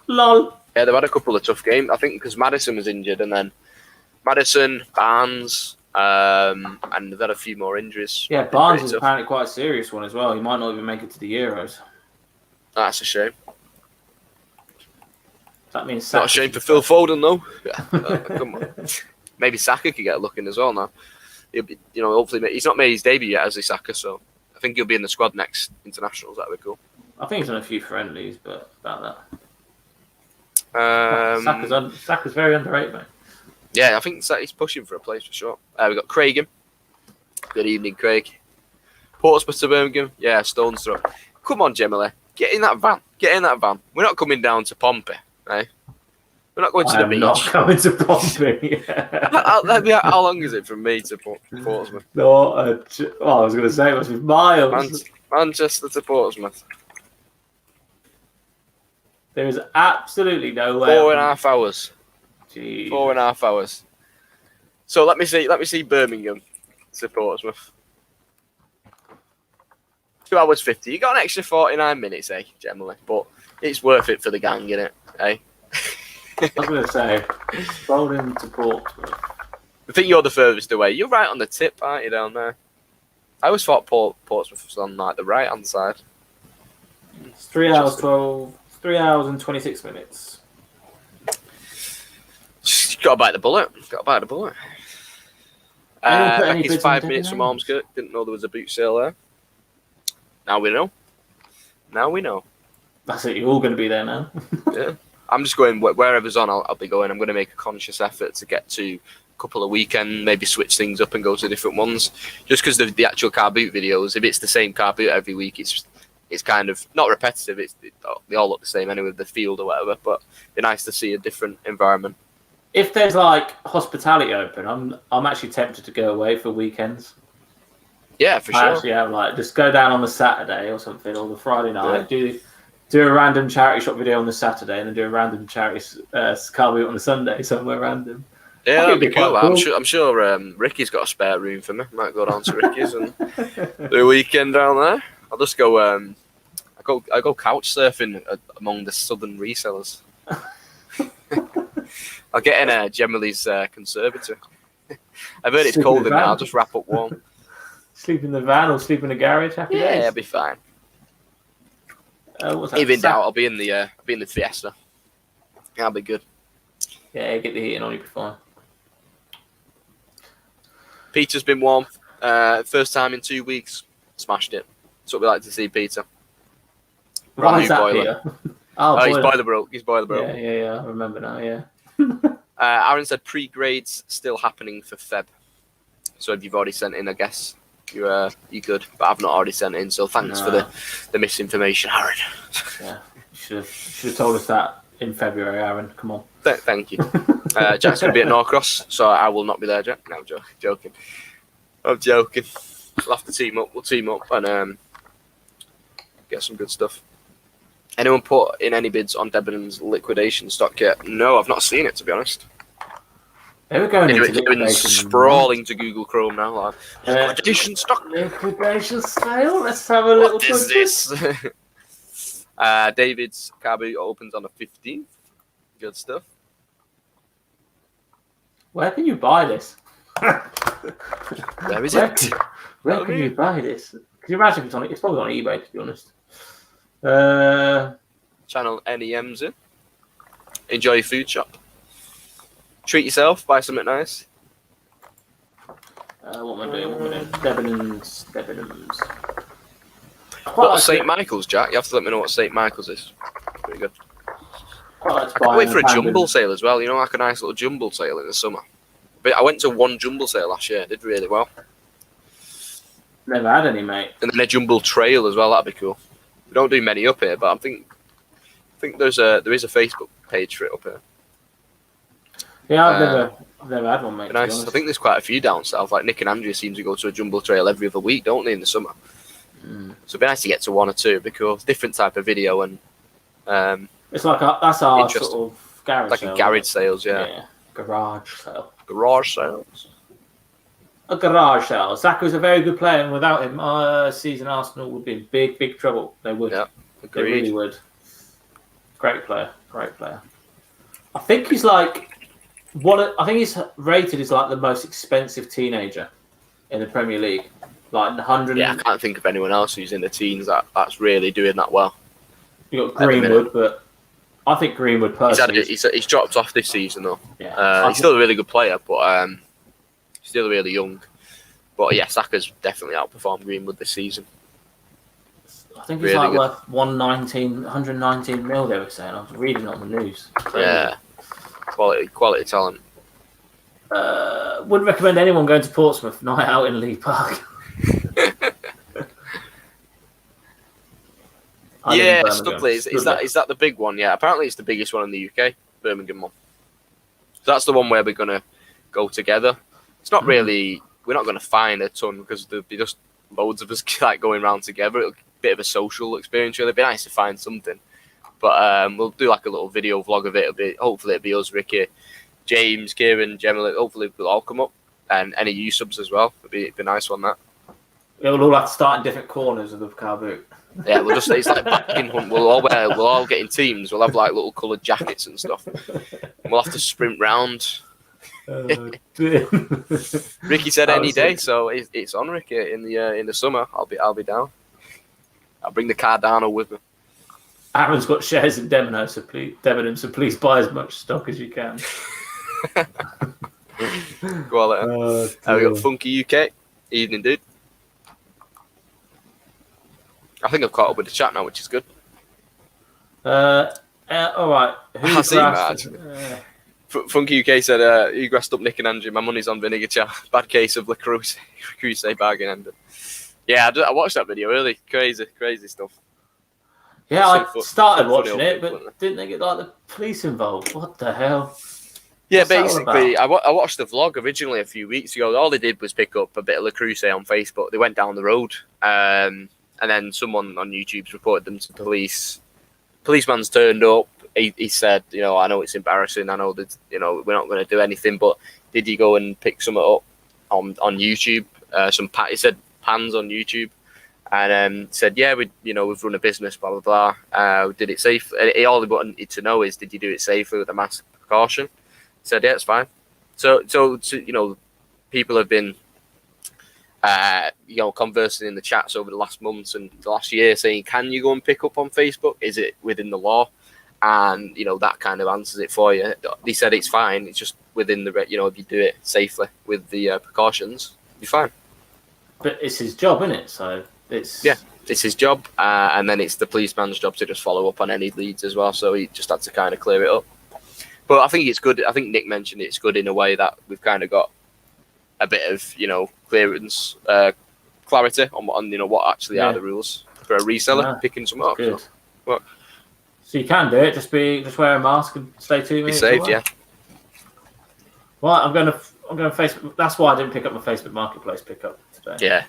Lol. Yeah, they've had a couple of tough games. I think because Maddison was injured, and then Maddison, Barnes, and they've had a few more injuries. Yeah, Barnes is apparently quite a serious one as well. He might not even make it to the Euros. That's a shame. That means Saka. Not a shame for Phil Foden, though. Come on. Maybe Saka could get a look in as well now. He'll be, hopefully he's not made his debut yet as a Saka, so I think he'll be in the squad next internationals. That'd be cool. I think he's done a few friendlies, but about that. Saka's very underrated, mate. Yeah, I think he's pushing for a place for sure. We've got Craig in. Good evening, Craig. Portsmouth to Birmingham. Yeah, Stones throw. Come on, Gemily. Get in that van. We're not coming down to Pompey, right? We're not going to the beach. Not coming to Pompey. How long is it from me to Portsmouth? No, I was going to say it must be miles. Manchester to Portsmouth. There is absolutely no way. 4.5 hours. Jeez. 4.5 hours. So let me see Birmingham to Portsmouth. 2 hours 50. You got an extra 49 minutes, generally, but it's worth it for the gang, innit? I was going to say, rolling to Portsmouth. I think you're the furthest away. You're right on the tip, aren't you, down there? I always thought Portsmouth was on the right hand side. It's 3 hours and 26 minutes. Got to bite the bullet. It's 5 minutes from Ormskirk. Didn't know there was a boot sale there. Now we know. That's it. You're all going to be there now. Yeah. I'm just going wherever's on. I'll be going. I'm going to make a conscious effort to get to a couple of weekend, maybe switch things up and go to different ones. Just because the actual car boot videos, if it's the same car boot every week, it's kind of not repetitive. They all look the same anyway, the field or whatever. But it'd be nice to see a different environment. If there's like hospitality open, I'm actually tempted to go away for weekends. Yeah, for sure. Actually, yeah, like just go down on the Saturday or something, or the Friday night. Yeah. Do a random charity shop video on the Saturday, and then do a random charity car boot on the Sunday, somewhere random. Yeah, that'd be cool. I'm sure Ricky's got a spare room for me. Might go down to Ricky's and do a weekend down there. I'll just go. I go couch surfing among the southern resellers. I'll get in Gemini's conservatory. I've heard it's cold in there. I'll just wrap up warm. Sleep in the van or sleep in the garage. Happy days. Yeah, I'll be fine. Even doubt I'll be in the Fiesta. Yeah, I'll be good. Yeah, get the heating on, you'll be fine. Peter's been warm. First time in 2 weeks. Smashed it. That's what we like to see, Peter. Brand new boiler. He's boiler broke. Yeah, I remember now, yeah. Aaron said pre-grades still happening for Feb. So if you've already sent in, I guess you're good. But I've not already sent in, so thanks for the misinformation, Aaron. Yeah, you should have told us that in February, Aaron. Come on. Thank you. Jack's going to be at Norcross, so I will not be there, Jack. No, I'm joking. I'm joking. We'll have to team up. We'll team up and get some good stuff. Anyone put in any bids on Debenhams liquidation stock yet? No, I've not seen it, to be honest. They were going into liquidation. Sprawling to Google Chrome now. Like, liquidation stock. Liquidation sale. Let's have a little. What is this? David's car boot opens on the 15th. Good stuff. Where can you buy this? Where is it? Where can you buy this? Can you imagine if it's on? It's probably on eBay, to be honest. Channel NEM's in. Enjoy your food shop. Treat yourself. Buy something nice. What am I doing? Debenhams. What's St. Michael's, Jack? You have to let me know what St. Michael's is. Pretty good. I can't wait for a jumble sale as well. You know, like a nice little jumble sale in the summer. But I went to one jumble sale last year. Did really well. Never had any, mate. And then a jumble trail as well. That'd be cool. We don't do many up here, but I think there is a Facebook page for it up here. Yeah, I've never had one, mate. Nice. I think there's quite a few down south. Like Nick and Andrea seem to go to a jumble trail every other week, don't they, in the summer? So it'd be nice to get to one or two because different type of video and it's like that's our sort of garage like sale, a garage sales, yeah. Garage sale. Garage sales. A garage sale. Saka is a very good player, and without him, season Arsenal would be in big trouble. They would. Yeah, agreed. They really would. Great player. I think he's like I think he's rated as like the most expensive teenager in the Premier League. Like 100. Yeah, I can't think of anyone else who's in the teens that's really doing that well. You got Greenwood, but I think Greenwood personally. He's dropped off this season though. Yeah, he's still a really good player, but still really young. But yeah, Saka's definitely outperformed Greenwood this season. I think he's really like worth 119 mil. They were saying. I was reading it on the news. Yeah, quality talent. Wouldn't recommend anyone going to Portsmouth night out in Lee Park. Yeah, Studley. Is that the big one? Yeah, apparently it's the biggest one in the UK, Birmingham one. So that's the one where we're gonna go together. It's not really. We're not going to find a ton because there'll be just loads of us like going around together. It'll be a bit of a social experience. Really, it'd be nice to find something. But we'll do like a little video vlog of it. Hopefully it'll be us, Ricky, James, Kieran, Gemma. Hopefully we'll all come up and any U subs as well. It'd be a nice one that. We'll all have to start in different corners of the car boot. Yeah, it's like backing hunt. We'll all get in teams. We'll have like little coloured jackets and stuff. And we'll have to sprint round. Ricky said any day, so it's on, Ricky. In the summer, I'll be down. I'll bring the Cardano with me. Aaron's got shares in Debenhams, so please buy as much stock as you can. Go on, we got Funky UK. Evening, dude. I think I've caught up with the chat now, which is good. All right. I see, man. Funky UK said, "You grassed up Nick and Andrew. My money's on vinegar chat. Bad case of LaCruz bargain ended." Yeah, I watched that video early. Crazy stuff. Yeah, I started watching it, but didn't they get like the police involved? What the hell? Yeah, basically, I watched the vlog originally a few weeks ago. All they did was pick up a bit of LaCruz on Facebook. They went down the road, and then someone on YouTube's reported them to police. Policeman's turned up. He said, I know it's embarrassing. I know that, we're not going to do anything, but did you go and pick some up on YouTube? He said pans on YouTube, and said, yeah, we've run a business, blah blah blah. Did it safe? All he wanted to know is, did you do it safely with a mask precaution? He said, yeah, it's fine. So people have been, conversing in the chats over the last months and the last year, saying, can you go and pick up on Facebook? Is it within the law? And that kind of answers it for you. They said it's fine. It's just within the if you do it safely with the precautions, you're fine. But it's his job, isn't it? So it's his job, and then it's the policeman's job to just follow up on any leads as well. So he just had to kind of clear it up. But I think it's good. I think Nick mentioned it's good in a way that we've kind of got a bit of clearance, clarity on what actually are the rules for a reseller picking some up. Good. So you can do it. Just wear a mask and stay 2 minutes. Be safe, yeah. Well, I'm going to Facebook. That's why I didn't pick up my Facebook Marketplace pickup today. Yeah.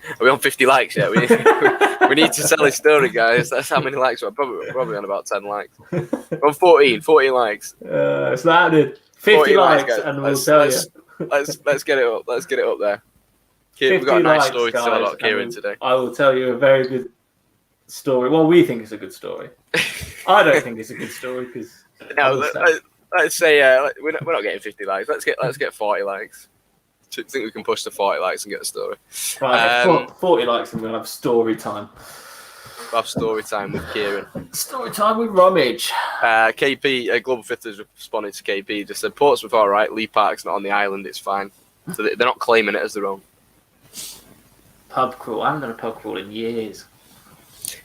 Are we on 50 likes yet? We need to tell this story, guys. That's how many likes we're probably on about 10 likes. We're on 14 likes. It's not happening. 50 likes, and we'll tell you. Let's get it up. Let's get it up there. We've got a nice story to tell about Kieran today. I will tell you a very good story. Well, we think it's a good story. I don't think it's a good story because let's say we're not getting 50 likes. Let's get 40 likes. I think we can push to 40 likes and get the story. Right, 40 likes and we'll have story time. We'll have story time with Kieran. Story time with Rummage. KP, Global Fitters responded to KP, just said Portsmouth all right, Lee Park's not on the island, it's fine. So they're not claiming it as their own. Pub crawl. I haven't done a pub crawl in years.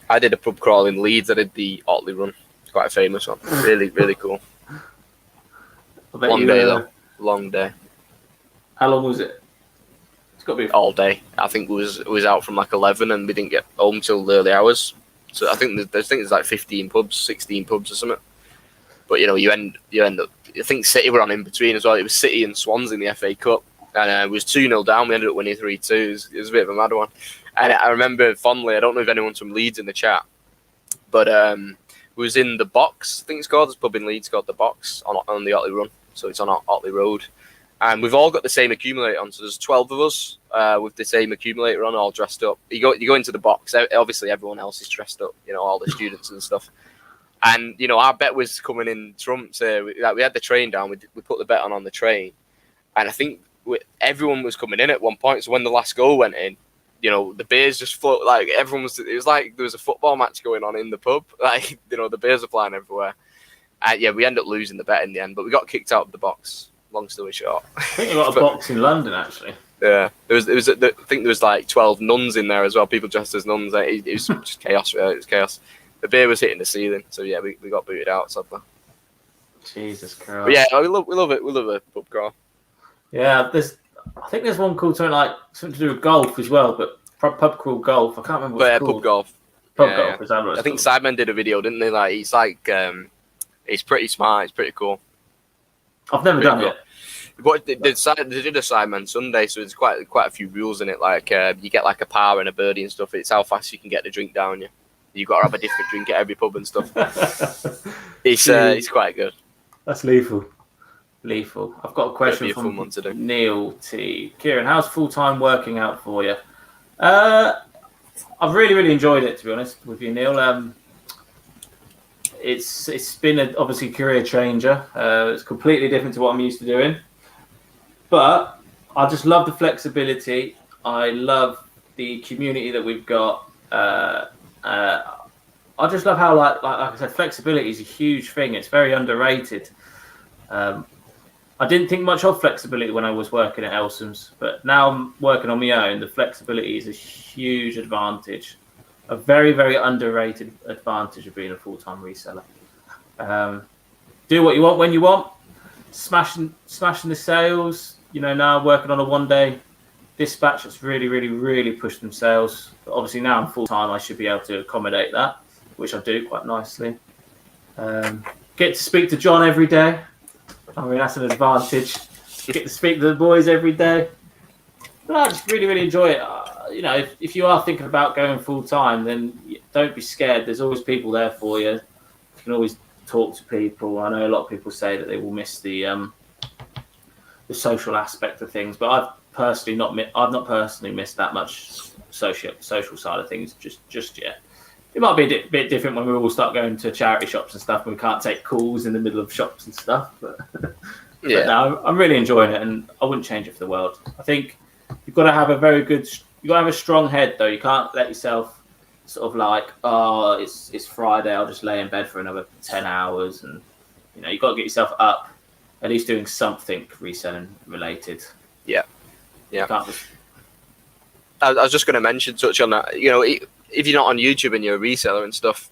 I did a pub crawl in Leeds. I did the Otley Run. It's quite a famous one. Really, really cool. Long day though. Long day. How long was it? It's got to be all day. I think it was out from like 11 and we didn't get home till the early hours. So I think there's like 15 pubs, 16 pubs or something. But you end up. I think City were on in between as well. It was City and Swans in the FA Cup, and it was 2-0 down. We ended up winning 3-2. It was a bit of a mad one. And I remember fondly. I don't know if anyone's from Leeds in the chat, but we was in the Box. I think it's called. There's a pub in Leeds called the Box on the Otley Run. So it's on Otley Road. And we've all got the same accumulator on. So there's 12 of us with the same accumulator on, all dressed up. You go into the Box. Obviously, everyone else is dressed up. All the students and stuff. And our bet was coming in trumps. We had the train down. We put the bet on the train, and I think everyone was coming in at one point. So when the last goal went in, the beers just float like everyone was. It was like there was a football match going on in the pub. Like the beers are flying everywhere. We ended up losing the bet in the end, but we got kicked out of the Box. Long story short. I think you got a box in London, actually. Yeah, I think there was like 12 nuns in there as well. People dressed as nuns. It was just chaos. It was chaos. The beer was hitting the ceiling, so yeah, we got booted out. Sadly. Jesus Christ. But yeah, we love it. We love a pub crawl. Yeah, I think there's one called something to do with golf as well, but pub crawl golf. I can't remember what it's called. Pub golf. Pub golf. Is that what it's I think called? Sidemen did a video, didn't they? Like it's pretty smart. It's pretty cool. I've never done it. But they did a Sidemen Sunday, so there's quite a few rules in it. Like you get like a par and a birdie and stuff. It's how fast you can get the drink down you. You've got to have a different drink at every pub and stuff. It's quite good. That's lethal. I've got a question from Neil T. Kieran, how's full-time working out for you? I've really enjoyed it, to be honest with you, Neil. It's been obviously a career changer. It's completely different to what I'm used to doing. But I just love the flexibility. I love the community that we've got. I just love how, like I said, flexibility is a huge thing. It's very underrated. I didn't think much of flexibility when I was working at Elsom's, but now I'm working on my own. The flexibility is a huge advantage, a very underrated advantage of being a full-time reseller. Do what you want when you want. Smashing the sales. Now I'm working on a 1-day dispatch that's really, really, really pushed them sales. But obviously now I'm full time. I should be able to accommodate that, which I do quite nicely. Get to speak to John every day. I mean, that's an advantage. Get to speak to the boys every day. But I just really, really enjoy it. If you are thinking about going full time, then don't be scared. There's always people there for you. You can always talk to people. I know a lot of people say that they will miss the social aspect of things, but I've not personally missed that much social side of things just yet. It might be a bit different when we all start going to charity shops and stuff and we can't take calls in the middle of shops and stuff. But, yeah. But no, I'm really enjoying it, and I wouldn't change it for the world. I think you've got to have a strong head, though. You can't let yourself sort of like, oh, it's Friday, I'll just lay in bed for another 10 hours. And, you've got to get yourself up, at least doing something reselling related. Yeah. Yeah. I was just going to touch on that. If you're not on YouTube and you're a reseller and stuff,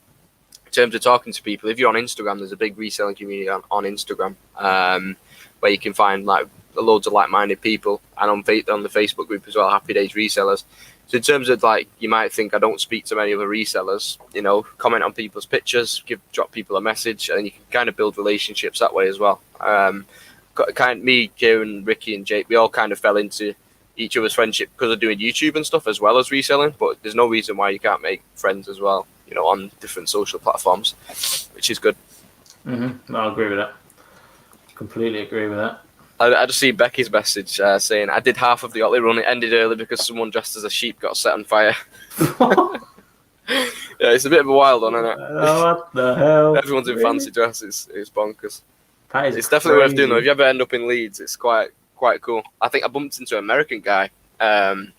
in terms of talking to people, if you're on Instagram, there's a big reselling community on Instagram where you can find like loads of like-minded people, and on the Facebook group as well, Happy Days Resellers. So in terms of like, you might think I don't speak to many other resellers, comment on people's pictures, drop people a message, and you can kind of build relationships that way as well. Me, Kieran, Ricky, and Jake, we all kind of fell into each other's friendship because of doing YouTube and stuff as well as reselling. But there's no reason why you can't make friends as well, on different social platforms, which is good. Mm-hmm. I agree with that. Completely agree with that. I just see Becky's message saying, I did half of the Otley run. It ended early because someone dressed as a sheep got set on fire. Yeah, it's a bit of a wild one, isn't it? What the hell? Everyone's in fancy dresses. It's bonkers. It's definitely worth doing, though. If you ever end up in Leeds, it's quite cool. I think I bumped into an American guy, and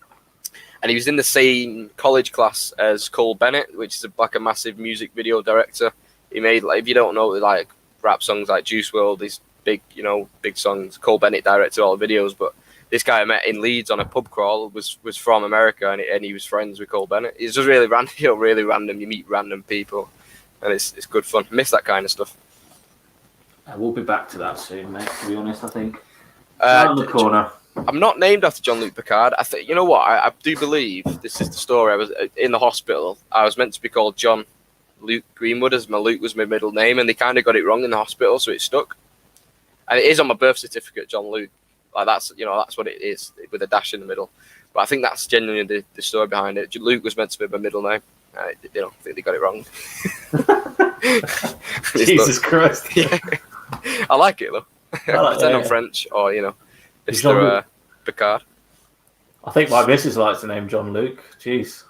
he was in the same college class as Cole Bennett, which is like a massive music video director. He made, like, if you don't know, like rap songs like Juice WRLD, these big songs. Cole Bennett directed all the videos, but this guy I met in Leeds on a pub crawl was from America, and he was friends with Cole Bennett. It's just really random, really random. You meet random people, and it's good fun. I miss that kind of stuff. We'll be back to that soon, mate. To be honest, I think. Around the corner. I'm not named after Jean-Luc Picard. I think, you know what? I do believe this is the story. I was in the hospital. I was meant to be called John Luke Greenwood, as Luke was my middle name, and they kind of got it wrong in the hospital, so it stuck. And it is on my birth certificate, John Luke. Like that's what it is, with a dash in the middle. But I think that's genuinely the story behind it. Luke was meant to be my middle name. I think they got it wrong. Jesus Christ! Yeah. I like it though. Pretend I'm French, or Mr. Picard. I think my missus likes the name John Luke. Jeez.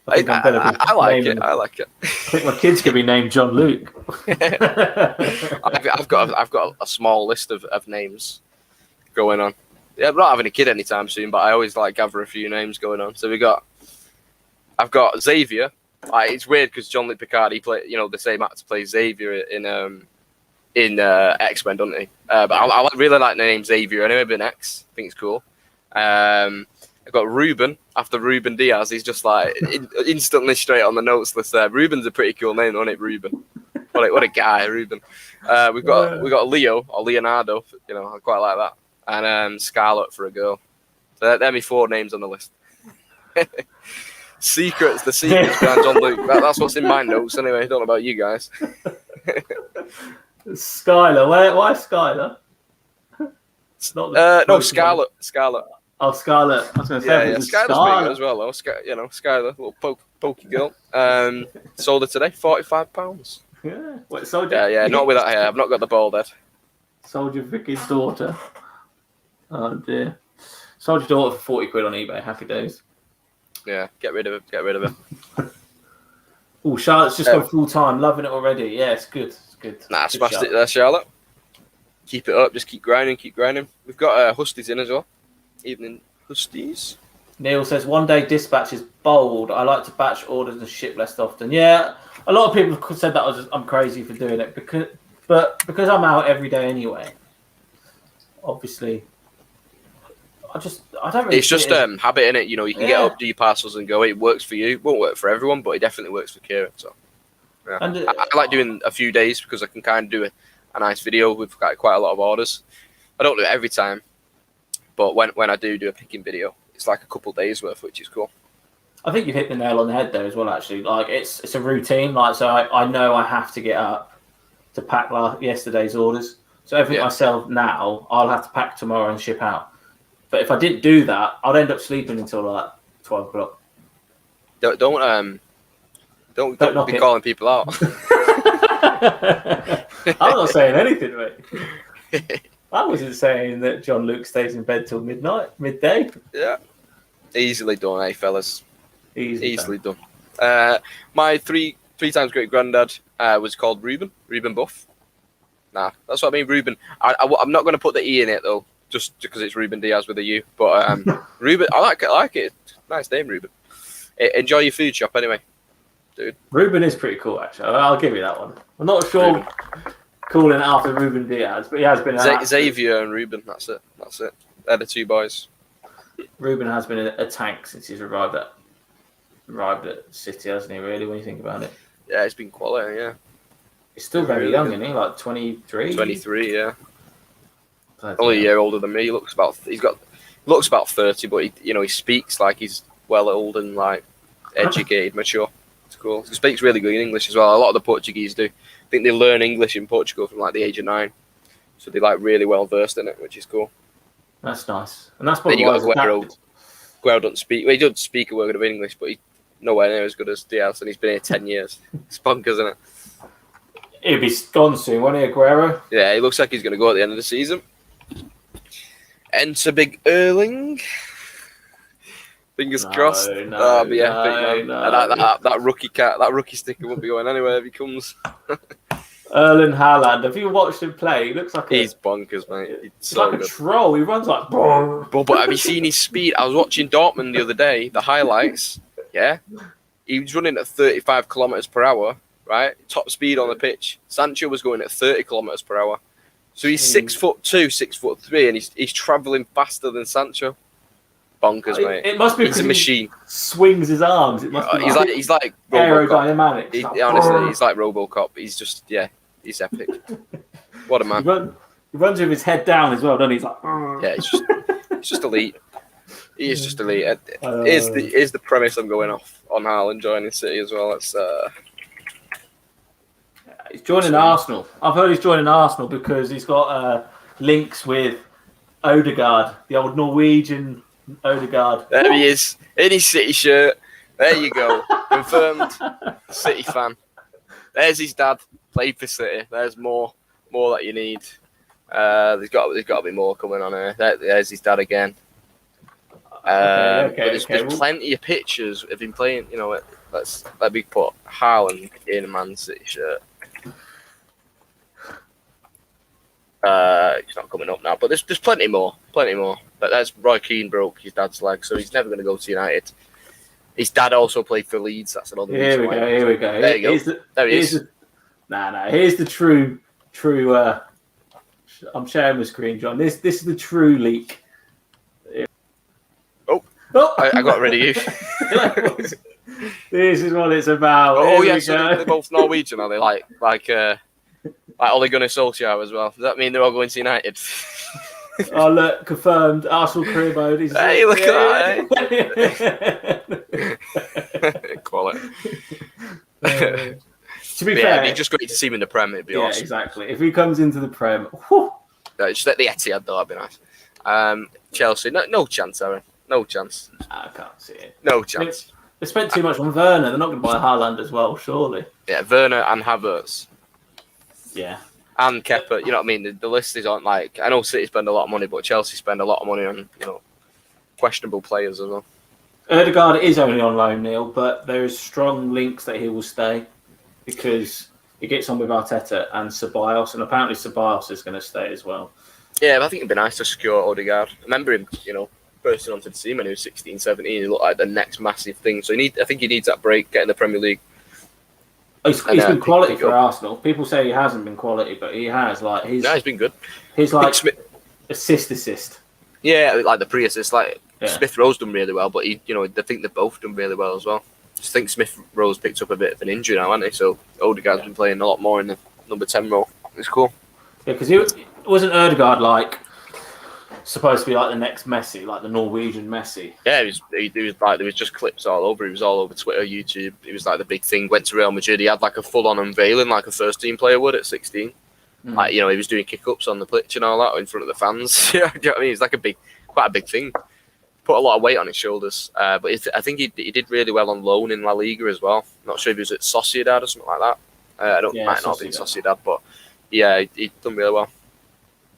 I like it. I think my kids could be named John Luke. I've got a small list of names going on. Yeah, I'm not having a kid anytime soon, but I always like gather a few names going on. So I've got Xavier. It's weird because Jean-Luc Picard, he played, the same actor plays Xavier in X-Men, doesn't he? But I really like the name Xavier anyway, but X. I think it's cool. I've got Ruben, after Ruben Diaz. He's just like instantly straight on the notes list there. Ruben's a pretty cool name, isn't it, Ruben? What a guy, Ruben. We've got Leo, or Leonardo, I quite like that. And Scarlett for a girl. So they're my 4 names on the list. The secrets behind John Luke. That's what's in my notes anyway. I don't know about you guys. Skylar. Why Skylar? No, Scarlett. Oh, Scarlett. I was going to say, Skylar's pretty good as well, though. Skylar, little pokey girl. Sold her today, £45. Yeah. What, sold yeah, not with that hair. I've not got the bald head. Sold your Vicky's daughter. Oh dear. Sold your daughter for 40 quid on eBay. Happy days. Yeah, get rid of it. Oh, Charlotte's just gone full time. Loving it already. Yeah, it's good. Nah, smashed it there, Charlotte. Keep it up. Just keep grinding. We've got Husties in as well. Evening Husties. Neil says, 1-day dispatch is bold. I like to batch orders and ship less often. Yeah, a lot of people have said that I'm crazy for doing it because I'm out every day anyway. Obviously, I don't really. It's just habit in it. You can get up, do your parcels, and go. It works for you. It won't work for everyone, but it definitely works for Kieran. So Yeah. And I like doing a few days because I can kind of do a nice video with quite a lot of orders. I don't do it every time, but when I do a picking video, it's like a couple days worth, which is cool. I think you hit the nail on the head there as well. Actually, like it's a routine. Like so, I know I have to get up to pack yesterday's orders. So everything I sell now, I'll have to pack tomorrow and ship out. But if I didn't do that, I'd end up sleeping until like 12 o'clock. Don't be calling people out. I'm not saying anything, mate. I wasn't saying that John Luke stays in bed till midday. Yeah, easily done, eh, fellas? Easily done. My three times great granddad was called Reuben Buff. Nah, that's what I mean, Reuben. I'm not going to put the E in it though, just because it's Reuben Diaz with a U. But Reuben, I like it. Nice name, Reuben. Enjoy your food shop anyway, dude. Reuben is pretty cool, actually. I'll give you that one. I'm not sure calling it after Reuben Diaz, but he has been Xavier and Reuben. That's it. They're the two boys. Reuben has been a tank since he's arrived at City, hasn't he? Really, when you think about it. Yeah, it's been quality. Yeah. He's still very young, isn't he? Like 23. 23, yeah. Only a year older than me. He looks about 30, but he speaks like he's well old and like educated, mature. It's cool. He speaks really good English as well. A lot of the Portuguese do. I think they learn English in Portugal from like the age of 9, so they're like really well versed in it, which is cool. That's nice, and that's probably why Guerrero doesn't speak. Well, he does speak a word of English, but he's nowhere near as good as Diaz, and he's been here 10 years. It's bonkers, isn't it? He'll be gone soon, won't he, Aguero? Yeah, he looks like he's going to go at the end of the season. Enter Big Erling. Fingers crossed. No. That rookie sticker won't be going anywhere if he comes. Erling Haaland. Have you watched him play? He looks like he's bonkers, mate. He's like a troll. He runs like. But have you seen his speed? I was watching Dortmund the other day. The highlights. Yeah, he was running at 35 kilometers per hour. Right, top speed on the pitch. Sancho was going at 30 kilometers per hour. So he's 6'2", 6'3", and he's traveling faster than Sancho. Bonkers, mate. It must be he's a machine. He swings his arms. It must be he's like aerodynamic. Honestly, he's like RoboCop. He's just he's epic. What a man. He runs with his head down as well, doesn't he? He's like, yeah, he's just elite. He is just elite. Here's the premise I'm going off on Haaland joining City as well. It's he's joining Arsenal. I've heard he's joining Arsenal because he's got links with Odegaard, the old Norwegian Odegaard. There he is, in his City shirt. There you go. Confirmed City fan. There's his dad. Played for City. There's more that you need. There's got to be more coming on here. There's his dad again. There's plenty of pictures of him playing. Let me put Haaland in a Man City shirt. It's not coming up now, but there's plenty more. But that's Roy Keane broke his dad's leg, so he's never going to go to United. His dad also played for Leeds. That's another reason. Here we go. There you go. There he is. Here's the true. I'm sharing the screen, John. This is the true leak. Oh. I got rid of you. This is what it's about. Oh yeah, so they're both Norwegian, are they? Like Ole Gunnar Solskjaer as well. Does that mean they're all going to United? Oh look, confirmed. Arsenal career mode. Hey, look at that. Quality. To be fair, it'd be just great to see him in the Prem. It'd be awesome. Exactly. If he comes into the Prem, just at the Etihad, though, that'd be nice. Chelsea, no chance, Aaron. No chance. I can't see it. No chance. They spent too much on Werner. They're not going to buy Haaland as well, surely. Yeah, Werner and Havertz. Yeah. And Kepa, you know what I mean? The list is on, like, I know City spend a lot of money, but Chelsea spend a lot of money on, questionable players as well. Odegaard is only on loan, Neil, but there is strong links that he will stay because he gets on with Arteta and Ceballos, and apparently Ceballos is going to stay as well. Yeah, but I think it'd be nice to secure Odegaard. I remember him, bursting onto the scene when he was 16, 17. He looked like the next massive thing. So I think he needs that break, get in the Premier League. He's been quality for Arsenal. People say he hasn't been quality, but he has. He's been good. He's like assist. Yeah, like the pre-assist. Smith Rowe's done really well, but I think they've both done really well as well. just think Smith Rowe's picked up a bit of an injury now, hasn't he? So Odegaard's been playing a lot more in the number 10 role. It's cool. Yeah, because it wasn't Odegaard like supposed to be like the next Messi, like the Norwegian Messi. Yeah, he was like, there was just clips all over. He was all over Twitter, YouTube. It was like the big thing. Went to Real Madrid. He had like a full-on unveiling, like a first-team player would at 16. Like, you know, he was doing kick-ups on the pitch and all that in front of the fans. Yeah, do you know what I mean? It's like quite a big thing. Put a lot of weight on his shoulders. But I think he did really well on loan in La Liga as well. Not sure if he was at Sociedad or something like that. Might not be Sociedad, but yeah, he done really well.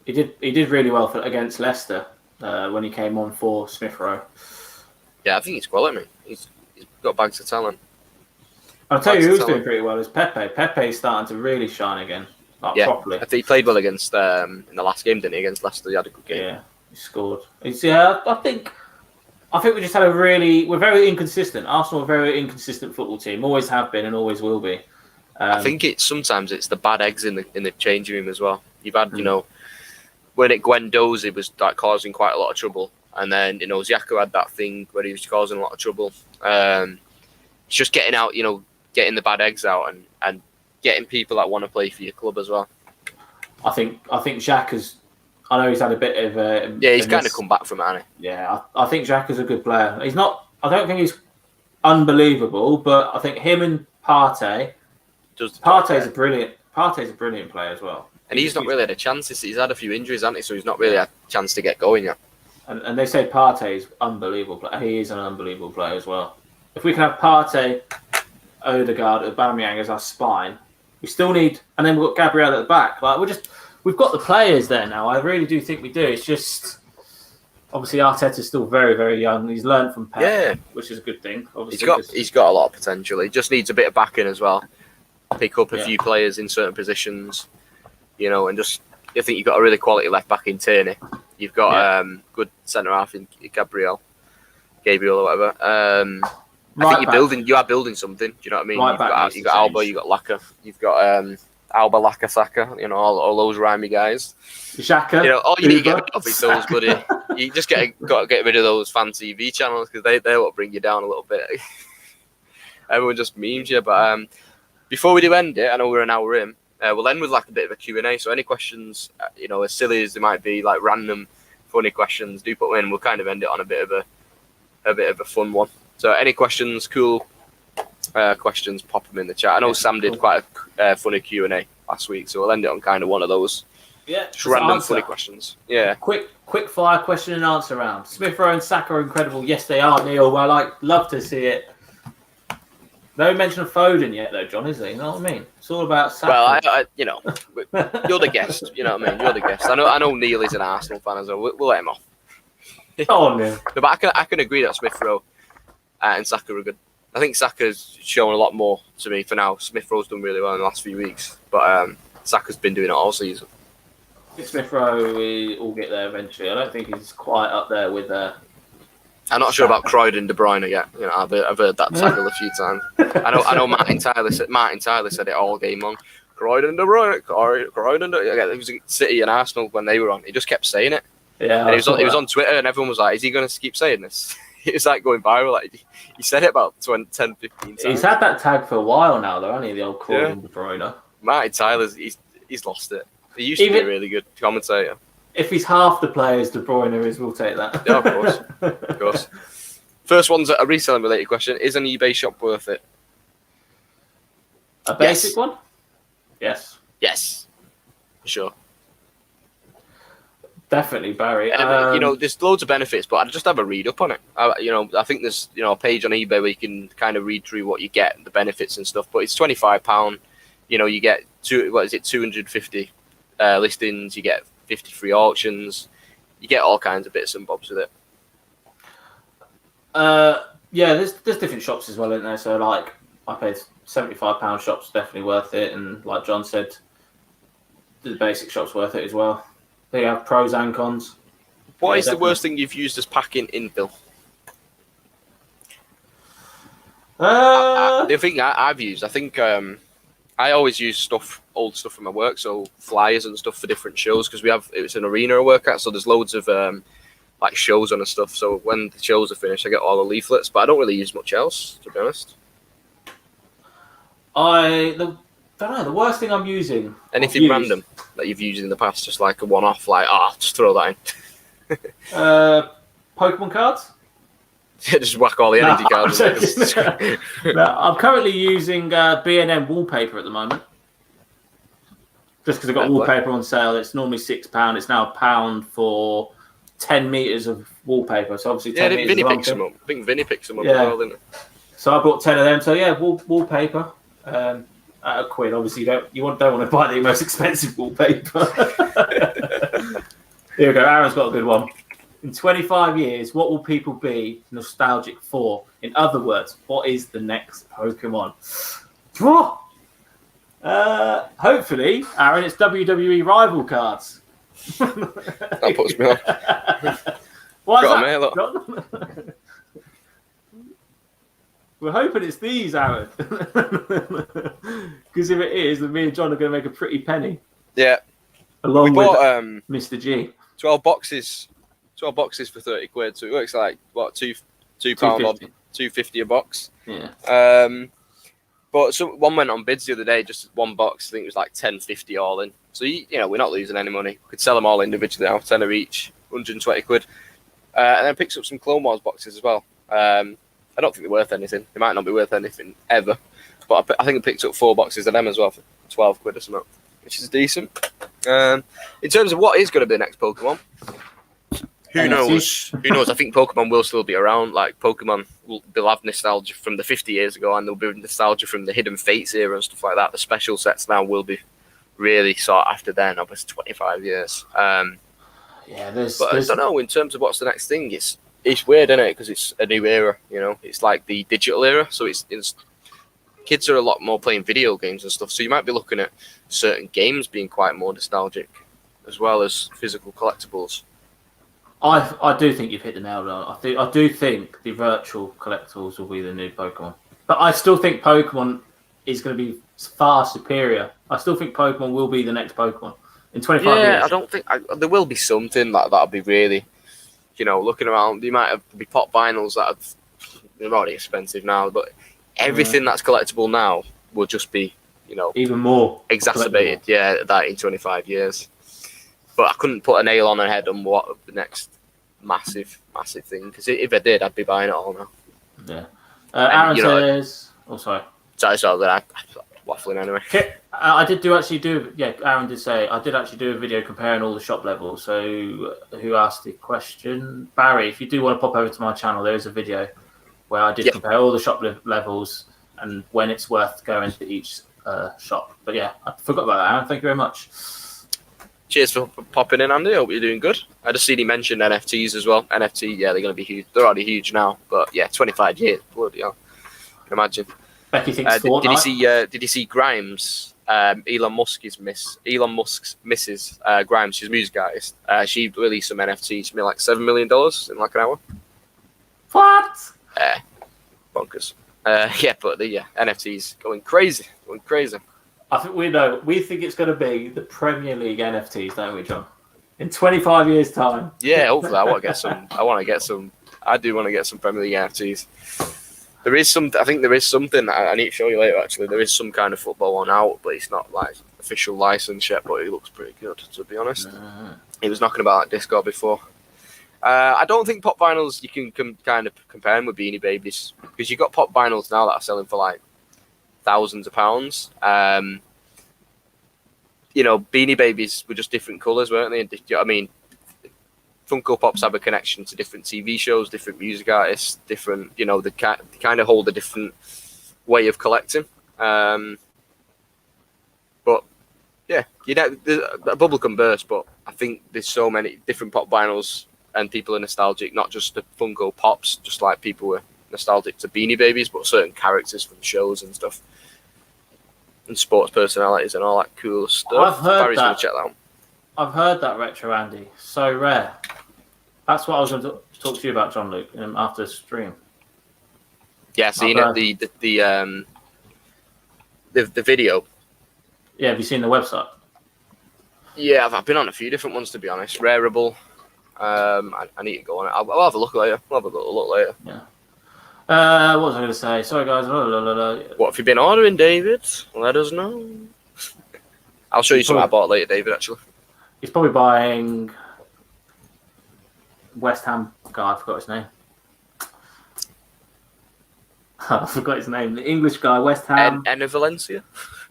He did really well against Leicester when he came on for Smith Rowe. Yeah, I think he's quality, man. He's got bags of talent. I'll tell you who's doing pretty well is Pepe. Pepe's starting to really shine again, properly. I think he played well against in the last game, didn't he? Against Leicester, he had a good game. Yeah, he scored. I think we just had we're very inconsistent. Arsenal are a very inconsistent football team. Always have been and always will be. I think sometimes it's the bad eggs in the changing room as well. You've had, you know, when Guendouzi was like causing quite a lot of trouble, and then you know Xhaka had that thing where he was causing a lot of trouble. It's just getting out, you know, getting the bad eggs out and getting people that want to play for your club as well. I think Xhaka's. I know he's had a bit of he's kind of come back from it, hasn't he? Yeah, I think Xhaka's a good player. He's not. I don't think he's unbelievable, but I think him and Partey. Partey's a brilliant player as well. And he's not really had a chance. He's had a few injuries, hasn't he? So he's not really had a chance to get going yet. And they say Partey is unbelievable player. He is an unbelievable player as well. If we can have Partey, Odegaard, Aubameyang as our spine, we still need, and then we've got Gabriel at the back. Like we've got the players there now. I really do think we do. It's just obviously Arteta's still very, very young. He's learned from Pep, which is a good thing. Obviously, he's got a lot of potential. He just needs a bit of backing as well. Pick up a few players in certain positions. You know, and I think you've got a really quality left back in Tierney. You've got good centre half in Gabriel or whatever. I think you are building something. Do you know what I mean? You've got Alba, you've got Laka, you've got Alba, Laka, Saka. You know, all those rhymey guys. Xhaka. You know, all you need to get rid of is those, buddy. You just got to get rid of those fan TV channels because they will bring you down a little bit. Everyone just memes you. But before we do end it, I know we're an hour in. We'll end with like a bit of a Q&A. So any questions, you know, as silly as they might be, like random, funny questions, do put them in. We'll kind of end it on a bit of a fun one. So any questions, cool questions, pop them in the chat. I know Sam did quite a funny Q&A last week, so we'll end it on kind of one of those. Yeah, just random funny questions. Yeah. Quick fire question and answer round. Smith Rowe and Saka are incredible. Yes, they are, Neil. Well, I'd love to see it. No mention of Foden yet, though, John, is there? You know what I mean? It's all about Saka. Well, you know, you're the guest. You know what I mean? You're the guest. I know Neil is an Arsenal fan as well. We'll let him off. Oh, no. But I can agree that Smith Rowe and Saka are good. I think Saka's shown a lot more to me for now. Smith Rowe's done really well in the last few weeks, but Saka's been doing it all season. I think Smith Rowe will get there eventually. I don't think he's quite up there with. I'm not sure about Croydon and De Bruyne yet. You know, I've heard that title a few times. I know Martin Tyler said it all game long. Croydon, De Bruyne, Croydon. It was City and Arsenal when they were on. He just kept saying it. Yeah, and he was on Twitter, and everyone was like, "Is he going to keep saying this?" It was like going viral. Like he said it about 10, 15 times. He's had that tag for a while now, though, hasn't he? The old Croydon, De Bruyne. Martin Tyler's he's lost it. He used to be a really good commentator. If he's half the players De Bruyne is, we'll take that. Yeah, of course. First one's a reselling related question. Is an eBay shop worth it? A basic one? Yes. Yes. For sure. Definitely, Barry. You know, there's loads of benefits, but I'd just have a read up on it. I think there's a page on eBay where you can kind of read through what you get, the benefits and stuff. But it's £25. You know, you get 250 listings. You get 50 free auctions. You get all kinds of bits and bobs with it. Yeah, there's different shops as well, isn't there? So like, I paid £75 shops, definitely worth it, and like John said, the basic shop's worth it as well. They have pros and cons. What is the worst thing you've used as packing infill? The thing I've used, I think I always use old stuff from my work, so flyers and stuff for different shows, because it's an arena I work at, so there's loads of like shows on and stuff. So when the shows are finished, I get all the leaflets, but I don't really use much else, to be honest. don't know. The worst thing I'm using. Anything random that you've used in the past, just like a one-off, like just throw that in. Pokemon cards. Just whack all the energy cards. No, I'm currently using B&M wallpaper at the moment. Just because I've got wallpaper on sale. It's normally £6. It's now £1 for 10 meters of wallpaper. So obviously 10 meters. Vinny picks them up. I think Vinny picks them up as well, didn't it? So I bought 10 of them. So yeah, wallpaper. At £1. Obviously, you don't want to buy the most expensive wallpaper. Here we go. Aaron's got a good one. In 25 years, what will people be nostalgic for? In other words, what is the next Pokemon? Hopefully, Aaron, it's WWE rival cards. That puts me off. Why is that? We're hoping it's these, Aaron. Because if it is, then me and John are going to make a pretty penny. Yeah. Along with Mr. G. 12 boxes for 30 quid. So it works like, what, £2 or £2.50 a box. Yeah. But one went on bids the other day, just one box. I think it was like £10.50 all in. So, we're not losing any money. We could sell them all individually now, £10 each, 120 quid. And then picks up some Clone Wars boxes as well. I don't think they're worth anything. They might not be worth anything ever. But I think I picked up 4 boxes of them as well for 12 quid or something, which is decent. In terms of what is going to be the next Pokemon, who knows? Who knows? I think Pokemon will still be around. Like, Pokemon will have nostalgia from the 50 years ago, and there'll be nostalgia from the Hidden Fates era and stuff like that. The special sets now will be really sought after then, obviously 25 years. I don't know, in terms of what's the next thing, it's weird, isn't it? Because it's a new era, It's like the digital era, so it's kids are a lot more playing video games and stuff, so you might be looking at certain games being quite more nostalgic, as well as physical collectibles. I do think you've hit the nail on. I do think the virtual collectibles will be the new Pokemon. But I still think Pokemon is going to be far superior. I still think Pokemon will be the next Pokemon in 25 years. Yeah, I don't think there will be something like that'll be really, looking around. You might be pop vinyls that they're already expensive now, but everything that's collectible now will just be, even more exacerbated. Yeah, that in 25 years. But I couldn't put a nail on her head on what the next massive thing. Because if I did, I'd be buying it all now. Yeah. Aaron says... Oh, sorry. Sorry, I'm waffling anyway. I did actually do... Yeah, Aaron did say, I did actually do a video comparing all the shop levels. So, who asked the question? Barry, if you do want to pop over to my channel, there is a video where I did compare all the shop levels and when it's worth going to each shop. But yeah, I forgot about that, Aaron. Thank you very much. Cheers for popping in, Andy. Hope you're doing good. I just seen he mentioned NFTs as well. NFT, yeah, they're going to be huge. They're already huge now, but yeah, 25 years. Bloody hell. Can imagine. Becky thinks did you see Grimes? Elon Musk's Mrs. Grimes, she's a music artist. She released some NFTs for me like $7 million in like an hour. What? Bonkers. But the NFTs going crazy. I think we know. We think it's going to be the Premier League NFTs, don't we, John? In 25 years' time. Yeah, hopefully I want to get some. I do want to get some Premier League NFTs. There is some. I think there is something. I need to show you later. Actually, there is some kind of football one out, but it's not like official license yet. But it looks pretty good, to be honest. He was knocking about at Discord before. I don't think pop vinyls you can kind of compare them with Beanie Babies, because you've got pop vinyls now that are selling for like thousands of pounds. Beanie Babies were just different colours, weren't they? You know what I mean? Funko Pops have a connection to different TV shows, different music artists, different, they kind of hold a different way of collecting. But yeah, a bubble can burst, but I think there's so many different pop vinyls and people are nostalgic, not just the Funko Pops, just like people were nostalgic to Beanie Babies, but certain characters from shows and stuff. And sports personalities and all that cool stuff. I've heard Barry's that. Gonna check that one. I've heard that, Retro Andy. So rare. That's what I was going to talk to you about, John Luke, after the stream. Yeah, seen it. The video. Yeah, have you seen the website? Yeah, I've been on a few different ones, to be honest. Rareable. I need to go on it. I'll have a look later. I'll have a little look later. Yeah. What was I going to say? Sorry, guys. What have you been ordering, David? Let us know. I'll show you something I bought later, David, actually. He's probably buying West Ham guy. I forgot his name. I forgot his name. The English guy, West Ham. Enna Valencia.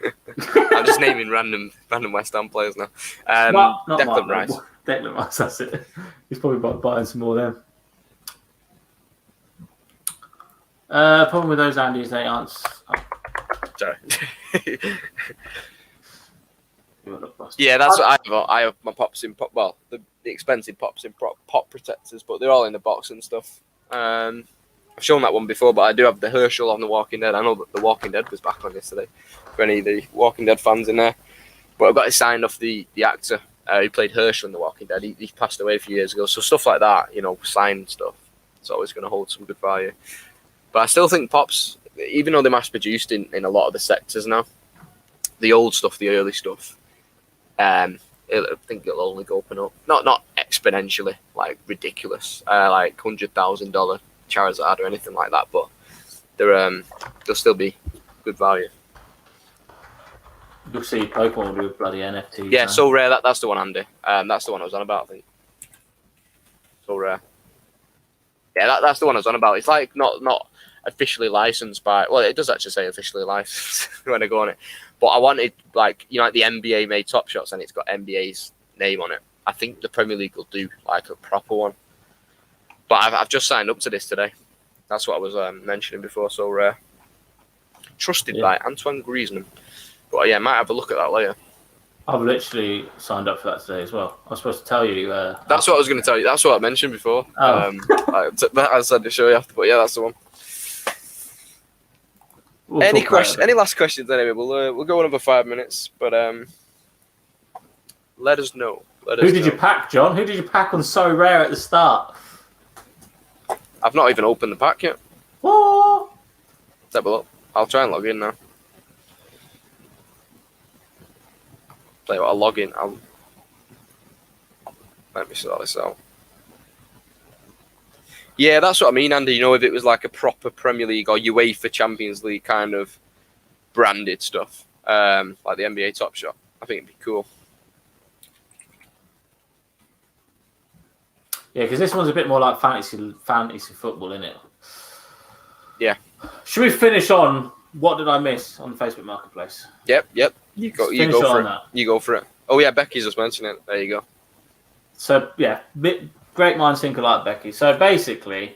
I'm just naming random West Ham players now. Not Declan Rice. Declan Rice, that's it. He's probably buying some more then. Problem with those, Andy, is they aren't. Sorry. Yeah, that's what I have. I have my pops in pop. Well, the expensive pops in pop protectors, but they're all in the box and stuff. I've shown that one before, but I do have the Herschel on The Walking Dead. I know that The Walking Dead was back on yesterday for any of the Walking Dead fans in there. But I've got it signed off the actor who played Herschel in The Walking Dead. He passed away a few years ago. So stuff like that, signed stuff, it's always going to hold some good value. But I still think pops, even though they're mass produced in a lot of the sectors now, the old stuff, the early stuff, I think it'll only go up and up. Not exponentially, like ridiculous, like $100,000 Charizard or anything like that, but they'll still be good value. You'll see Pokemon do bloody NFTs. Yeah, so rare. That's the one, Andy. That's the one I was on about, I think. So rare. Yeah, that's the one I was on about. It's like not officially licensed by. Well, it does actually say officially licensed when I go on it. But I wanted like the NBA made Top Shots and it's got NBA's name on it. I think the Premier League will do like a proper one. But I've just signed up to this today. That's what I was mentioning before. So rare. Trusted by Antoine Griezmann. But yeah, I might have a look at that later. I've literally signed up for that today as well. I was supposed to tell you. That's what I was going to tell you. That's what I mentioned before. Oh. I said to show you after, but yeah, that's the one. We'll Any last questions? Anyway, we'll go another 5 minutes, but let us know. Who did you pack, John? Who did you pack on So Rare at the start? I've not even opened the pack yet. What? Let's have a look. I'll try and log in now. Tell you what, I'll log in. Let me sort this out. Yeah, that's what I mean, Andy. If it was like a proper Premier League or UEFA Champions League kind of branded stuff, like the NBA Top Shot, I think it'd be cool. Yeah, because this one's a bit more like fantasy football, isn't it? Yeah. Should we finish on what did I miss on the Facebook Marketplace? Yep. You go for it. You go for it. Oh yeah, Becky's just mentioned it. There you go. So yeah, great minds think alike, Becky. So basically,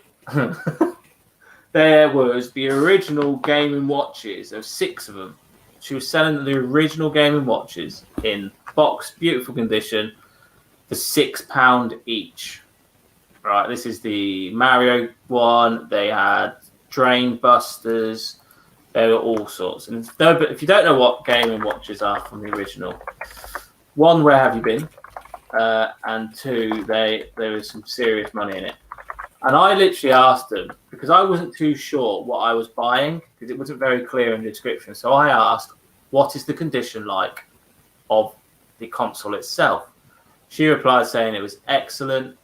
there was the original Game & Watches. There were 6 of them. She was selling the original Game & Watches in box, beautiful condition, for £6 each. Right, this is the Mario one. They had Drain Busters. There were all sorts. And if you don't know what Game & Watches are from the original, 1, where have you been? And 2, there is some serious money in it. And I literally asked them, because I wasn't too sure what I was buying, because it wasn't very clear in the description. So I asked, what is the condition like of the console itself? She replied saying it was excellent.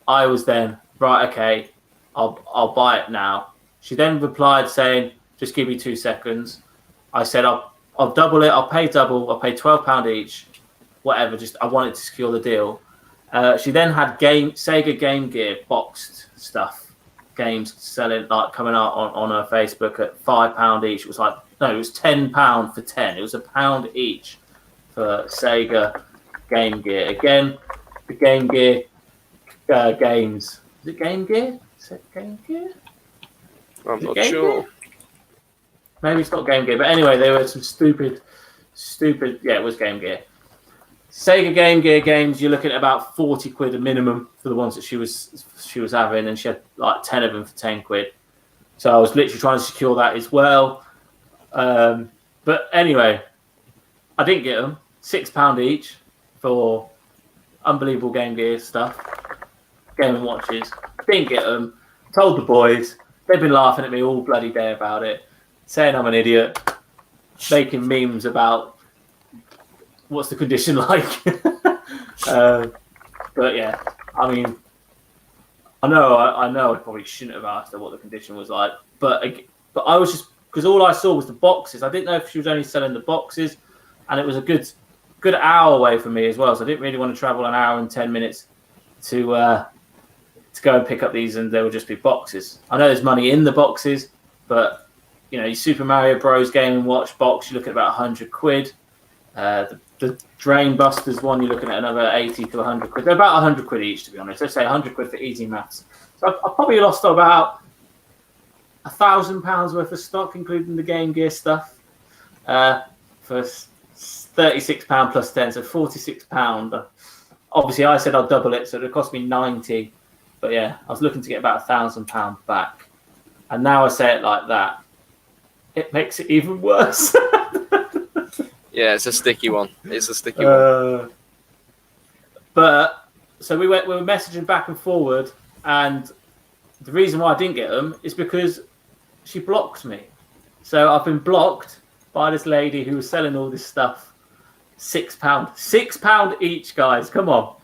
I was then, right, okay, I'll buy it now. She then replied saying, just give me 2 seconds. I said, I'll double it. I'll pay double. I'll pay £12 each. Whatever. Just I wanted to secure the deal. She then had Sega Game Gear boxed stuff, games selling like coming out on her Facebook at £5 each. It was like it was £10 for 10. It was £1 each for Sega Game Gear. Again, the Game Gear games. Is it Game Gear? Is it Game Gear? I'm not sure. Gear? Maybe it's not Game Gear, but anyway, there were some stupid. Yeah, it was Game Gear. Sega Game Gear games, you're looking at about 40 quid a minimum for the ones that she was having, and she had like 10 of them for 10 quid. So I was literally trying to secure that as well. But anyway, I didn't get them. £6 each for unbelievable Game Gear stuff, Game & Watches. Didn't get them. Told the boys. They've been laughing at me all bloody day about it, saying I'm an idiot, making memes about what's the condition like. But yeah, I mean, I know I probably shouldn't have asked her what the condition was like, but I was just, because all I saw was the boxes. I didn't know if she was only selling the boxes, and it was a good hour away from me as well. So I didn't really want to travel an hour and 10 minutes to go and pick up these, and there would just be boxes. I know there's money in the boxes, but you know, your Super Mario Bros. Game & Watch box, you're looking at about £100. The Drain Busters one, you're looking at another 80 to 100 quid. They're about 100 quid each, to be honest. Let's say 100 quid for easy maths. So I probably lost about £1,000 worth of stock, including the Game Gear stuff, for £36 plus 10, so £46. Obviously, I said I'll double it, so it would cost me 90. But yeah, I was looking to get about £1,000 back. And now I say it like that, it makes it even worse. Yeah, it's a sticky one. It's a sticky one. But so we were messaging back and forward, and the reason why I didn't get them is because she blocked me. So I've been blocked by this lady who was selling all this stuff. £6. £6 each, guys. Come on.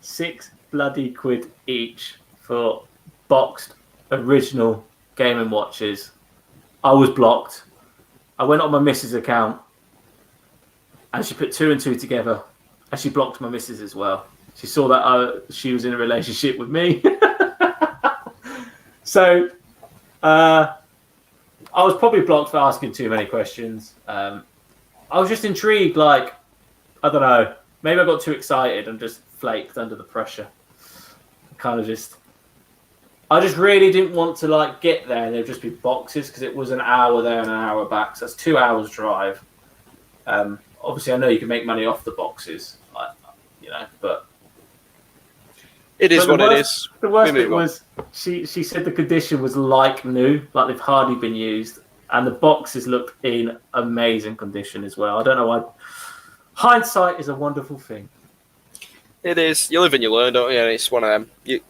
6 bloody quid each for boxed original Game & Watches. I was blocked. I went on my missus' account, and she put 2 and 2 together, and she blocked my missus as well. She saw that she was in a relationship with me. So I was probably blocked for asking too many questions. I was just intrigued, like, I don't know, maybe I got too excited and just flaked under the pressure. I just really didn't want to like get there and there'd just be boxes, because it was an hour there and an hour back. So that's 2 hours drive. Obviously, I know you can make money off the boxes, but it is what it is. The worst bit was she said the condition was like new, like they've hardly been used, and the boxes looked in amazing condition as well. I don't know why. Hindsight is a wonderful thing. It is. You live and you learn, don't you? It's one of them. It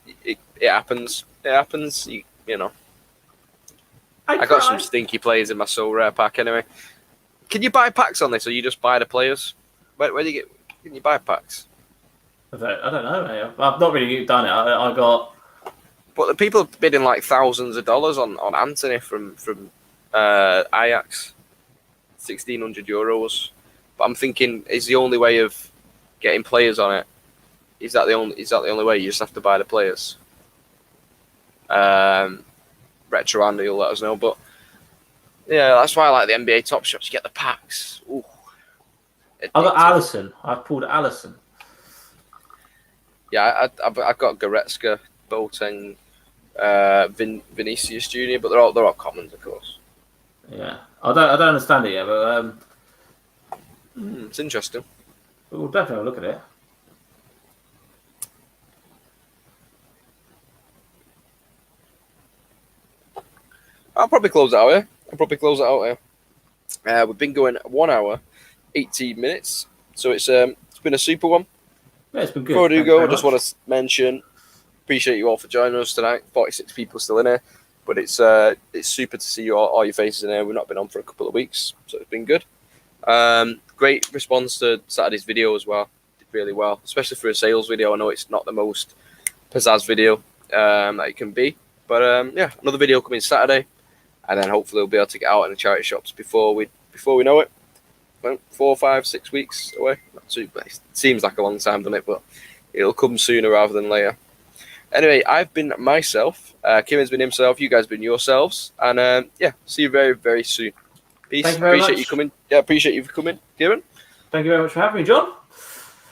happens. It happens. You know. I got some stinky players in my Soul Rare pack anyway. Can you buy packs on this, or you just buy the players? Where do you get? Can you buy packs? I don't know, mate. I've not really done it. I got. But the people are bidding like thousands of dollars on Anthony from Ajax, €1,600. But I'm thinking, is the only way of getting players on it? Is that the only way? You just have to buy the players. Retro Andy will let us know, but yeah, that's why I like the NBA Top Shops. You get the packs. Ooh, I got Allison. I pulled Allison. Yeah, I've got Goretzka, Boateng, Vinicius Junior, but they're all commons, of course. Yeah, I don't understand it yet, but it's interesting. We'll definitely have a look at it. I'll probably close it out here. We've been going 1 hour, 18 minutes, so it's been a super one. Yeah, it's been good. Before I do go, I just want to mention, appreciate you all for joining us tonight. 46 people still in here, but it's super to see all your faces in here. We've not been on for a couple of weeks, so it's been good. Great response to Saturday's video as well. Did really well, especially for a sales video. I know it's not the most pizzazz video that it can be, but yeah, another video coming Saturday, and then hopefully we'll be able to get out in the charity shops before we know it. 4, 5, 6 weeks away. Not too bad. It seems like a long time, doesn't it? But it'll come sooner rather than later. Anyway, I've been myself. Kieran's been himself. You guys been yourselves. And yeah, see you very, very soon. Peace. Appreciate you coming. Yeah, appreciate you for coming, Kieran. Thank you very much for having me, John.